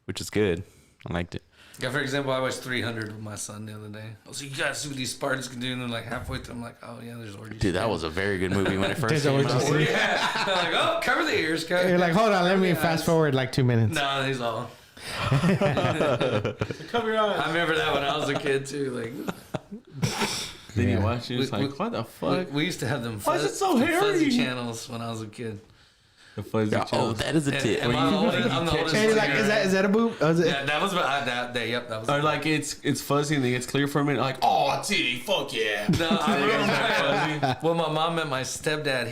which is good. I liked it. Yeah, for example, I watched 300 with my son the other day. I was like, you gotta see what these Spartans can do. And then like halfway through, I'm like, oh yeah, there's orgies. Dude, that was a very good movie when it first There's came orgies. out. Oh, yeah. I'm like, oh, cover the ears, cover. You're like, hold on, let me fast forward like 2 minutes. No, he's all. Cover your eyes. I remember that when I was a kid too. Like, Then you Yeah. watch it, it's We- like, what the fuck? we used to have them. Why is it so fuzzy hairy? channels when I was a kid. The fuzzy Yeah, oh, channel. that is a tip. And I'm the oldest And you're like, one. is that a boob? Oh, is it? Yeah, that was that. Yep, that was. Or like it's fuzzy and then it gets clear for a minute. Like, oh, it's titty, fuck yeah. No, I remember when my mom met my stepdad.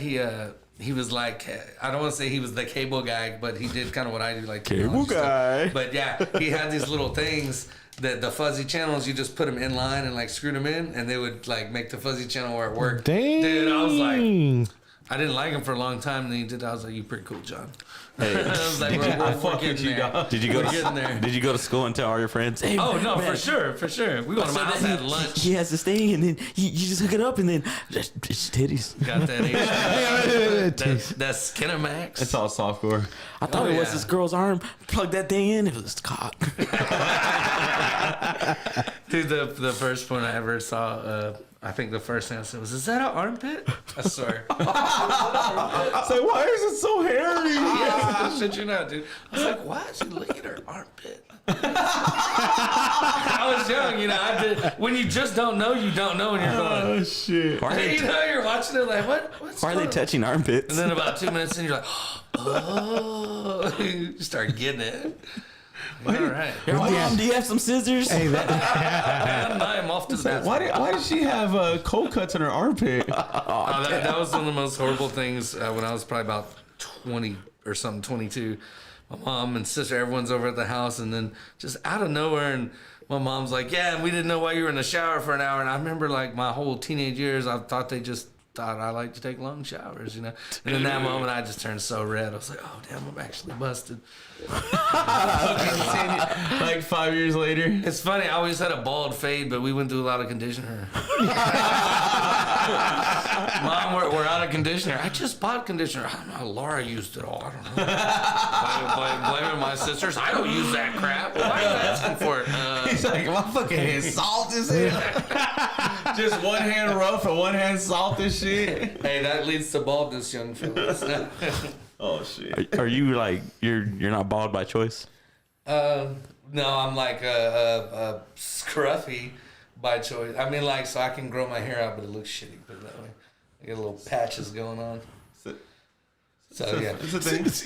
He was like, I don't want to say he was the cable guy, but he did kind of what I do, like Cable technology stuff. guy. But yeah, he had these little things that the fuzzy channels, you just put them in line and like screwed them in, and they would like make the fuzzy channel where it worked. Dang. Dude, I was like, I didn't like him for a long time, and then he did. I was like, you pretty cool, John. Hey, I was like, I we're fuck with getting you, there. dog. did you go We're getting to there. Did you go to school and tell all your friends? Hey, Oh no, man, for sure. We go to so my house that at lunch. He has this thing, and then you just hook it up, and then it's titties. Got that that's Kinemax. It's all softcore. I thought Oh, it was yeah. this girl's arm. Plug that thing in. It was cock. Dude, the first one I ever saw, I think the first thing I said was, "Is that an armpit?" I swear. It's like, why is it so hairy? Yeah, shit you not, dude. I was like, why is he looking at her armpit? I was young, you know. I did. When you just don't know, you don't know, and you're going. Oh shit. Why are they, You know, you're watching it like, what's why are they going on? touching armpits? And then about 2 minutes in, you're like, oh, you start getting it. All right. Your mom, do you have some scissors? Hey, that, I'm off to the bathroom. Why did she have cold cuts in her armpit? That was one of the most horrible things when I was probably about 20 or something, 22. My mom and sister, everyone's over at the house, and then just out of nowhere, and my mom's like, yeah, and we didn't know why you were in the shower for an hour. And I remember like my whole teenage years, I thought they just thought I like to take long showers, you know. And in that moment, I just turned so red. I was like, oh, damn, I'm actually busted. Like 5 years later. It's funny, I always had a bald fade, but we went through a lot of conditioner. Mom, we're out of conditioner. I just bought conditioner. I don't know. Laura used it all. I don't know. Blaming my sisters. I don't use that crap. Why are you asking for it? like, my fucking hand salt as hell. Just one hand rough and one hand salt and shit. Hey, that leads to baldness, young fellas. Oh shit. Are you like you're not bald by choice? No, I'm like a scruffy by choice. I mean, like, so I can grow my hair out, but it looks shitty. Put it that way. I get little patches going on. So yeah, It's a thing. It's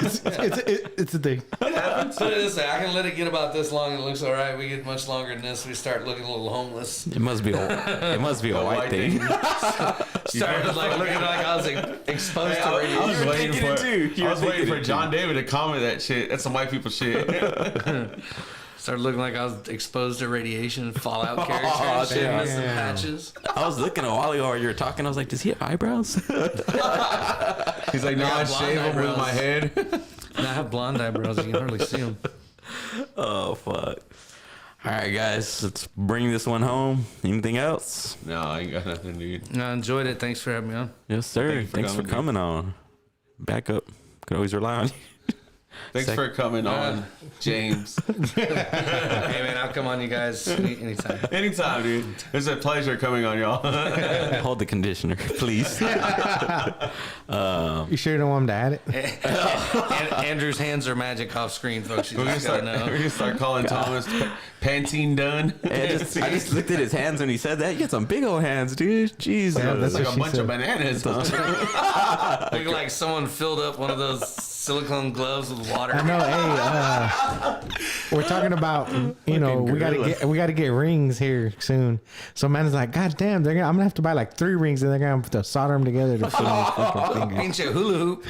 a thing. put it this way: I can let it get about this long. It looks all right. We get much longer than this. We start looking a little homeless. It must be a white thing. Started like looking like I was exposed to I radiation. was waiting thinking for it too. You I were was waiting thinking for it John David to comment that shit. That's some white people shit. Started looking like I was exposed to radiation. Fallout characters, shit, damn. with some patches. I was looking a while ago while you were talking. I was like, does he have eyebrows? He's like, no, I got blonde shave him with eyebrows. my head. And I have blonde eyebrows. You can hardly see them. Oh fuck! All right, guys, let's bring this one home. Anything else? No, I ain't got nothing, dude. I enjoyed it. Thanks for having me on. Yes, sir. Thanks for coming on. Back up. Could always rely on you. Thanks for coming on, James. Hey man, I'll come on you guys anytime. Anytime, dude. It's a pleasure coming on, y'all. Hold the conditioner, please. You sure you don't want him to add it? Andrew's hands are magic off screen, folks. You We're just gotta know. gonna start calling Thomas Pantene Dunn. I just looked at his hands when he said that. You got some big old hands, dude. Jeez. Yeah, That's what like a she bunch said. of bananas. Huh? Look like someone filled up one of those silicone gloves with water. I know. Hey, we're talking about we gotta get rings here soon. So man is like, God damn, I'm gonna have to buy like 3 rings and they're gonna have to solder them together to fit my fucking fingers. Ain't you a hula hoop?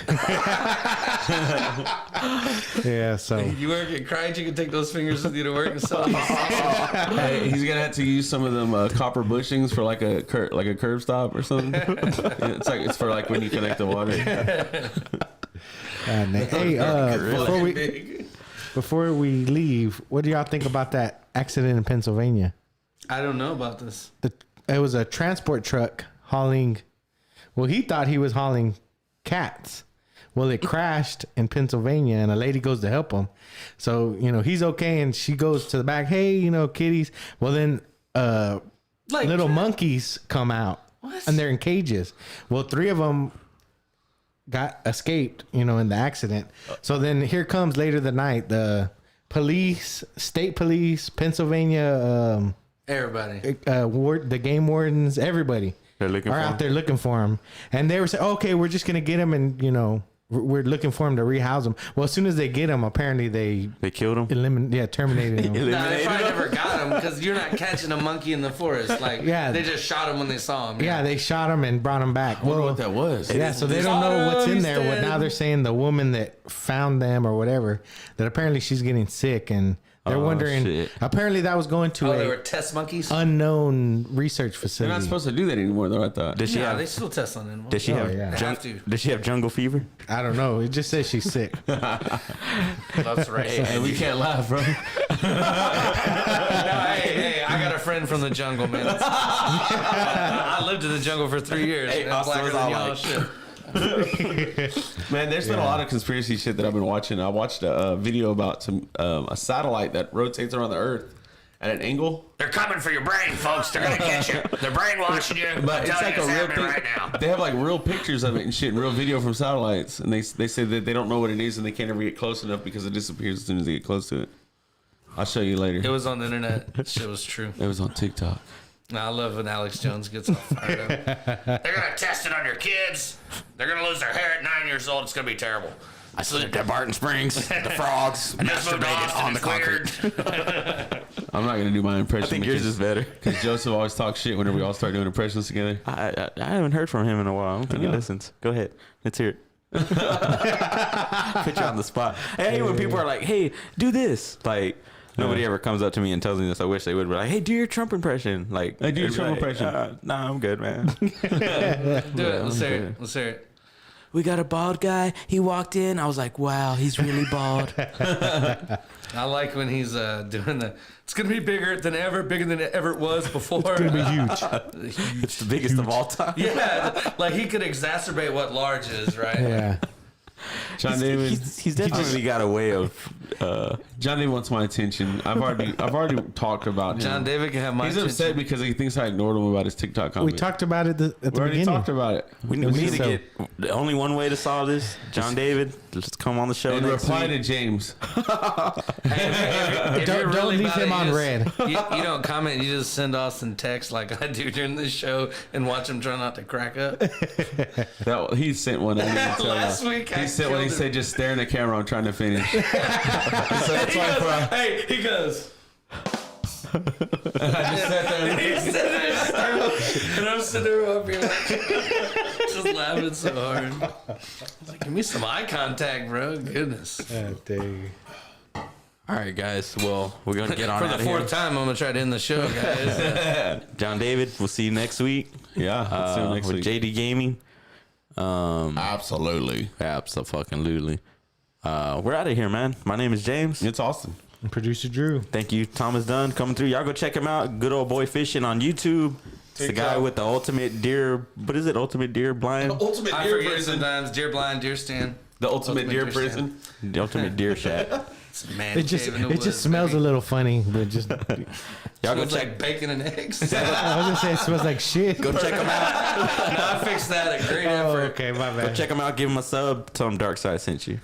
Yeah, so You work at Cryge, you can take those fingers with you to work and sell them. Hey, he's gonna have to use some of them copper bushings for like a curb stop or something. Yeah, it's for like when you connect the water. hey, before we leave, what do y'all think about that accident in Pennsylvania? I don't know about this. It was a transport truck hauling. Well, he thought he was hauling cats. Well, it crashed in Pennsylvania, and a lady goes to help him. So he's okay, and she goes to the back. Hey, kitties. Well, then little monkeys come out, and they're in cages. Well, 3 of them got escaped, in the accident. So then here comes later the night the police, state police, Pennsylvania, Everybody. the game wardens, everybody They're looking are for out him. there looking for him. And they were saying, okay, we're just gonna get him, and we're looking for him to rehouse him. Well, as soon as they get him, apparently they killed him. terminated him. Nah, they probably never got him because you're not catching a monkey in the forest. Like, Yeah. they just shot him when they saw him. Yeah, they shot him and brought him back. I wonder what that was. Yeah, so they don't know what's in there. Well, now they're saying the woman that found them or whatever, that apparently she's getting sick, and they're wondering. shit. Apparently, that was going to Oh, they were a test monkeys? unknown research They're facility. not supposed to do that anymore, though. I thought. Did she Yeah, have? they still test on animals. Did she have? yeah. They have to. Did she have jungle fever? I don't know. It just says she's sick. That's right. Hey, we can't laugh, bro. Hey, I got a friend from the jungle, man. I lived in the jungle for 3 years. Hey, man. Austin Blacker was than all y'all, like- shit. Man, there's been a lot of conspiracy shit that I've been watching. I watched a video about a satellite that rotates around the Earth at an angle. They're coming for your brain, folks. They're gonna get you. They're brainwashing you. But I'm it's telling like you, a it's real happening thing. right now. They have like real pictures of it and shit, and real video from satellites. And they say that they don't know what it is and they can't ever get close enough because it disappears as soon as they get close to it. I'll show you later. It was on the internet. Shit was true. It was on TikTok. Nah, I love when Alex Jones gets all fired up. They're gonna test it on your kids. They're gonna lose their hair at 9 years old. It's gonna be terrible. I slept at Barton Springs. The frogs I just moved to Austin. on the It's concrete. weird. I'm not gonna do my impression. I think yours is better. because Joseph always talks shit whenever we all start doing impressions together. I haven't heard from him in a while. I don't think he listens. Go ahead. Let's hear it. Put you on the spot. Hey, when people are like, "Hey, do this," like nobody ever comes up to me and tells me this. I wish they would. But like, "Hey, do your Trump impression." Like, Hey, do your they'd be Trump like, impression. Nah, I'm good, man. Do it. Let's hear it. Let's hear it. We got a bald guy. He walked in. I was like, "Wow, he's really bald." I like when he's doing the. It's gonna be bigger than ever it was before. It's gonna be huge. It's the biggest of all time. Yeah, like he could exacerbate what large is, right? Yeah. John David. He's definitely got a way of. John David wants my attention. I've already talked about him. John David can have my He's attention. upset because he thinks I ignored him about his TikTok comment. We talked about it at the We already beginning. talked about it. We need to so. get only one way to solve this. John David, let's come on the show And next reply week. to James. If you're Don't leave about him it, on you red. just- You don't comment. You just send Austin text like I do during this show and watch him try not to crack up. He sent one. I didn't even tell Last you. week I He sent one. He killed said, "Just staring at the camera. I'm trying to finish." He goes. I just sat there. He's sitting there, and I'm sitting there up here, like, just laughing so hard. Like, give me some eye contact, bro. Goodness. Dang. All right, guys. Well, we're gonna get on For out the of here. fourth time, I'm gonna try to end the show, guys. John David, we'll see you next week. Yeah, let's see you next with week. JD Gaming. Absolutely. Absolutely. We're out of here, man. My name is James. It's Austin. Producer Drew. Thank you, Thomas Dunn, coming through. Y'all go check him out. Good Old Boy Fishing on YouTube. It's the guy with the ultimate deer. What is it? Ultimate deer blind. Ultimate I forget sometimes. Deer blind, deer stand. The ultimate deer prison. The ultimate deer shack. It's a man It just cave in the it woods, just smells baby. a little funny, but just Y'all go Smells check. like bacon and eggs. I was gonna say it smells like shit. Go check him out. I fixed that. A great Oh, effort. okay, my Go bad. check him out. Give him a sub. Tell him Dark Side sent you.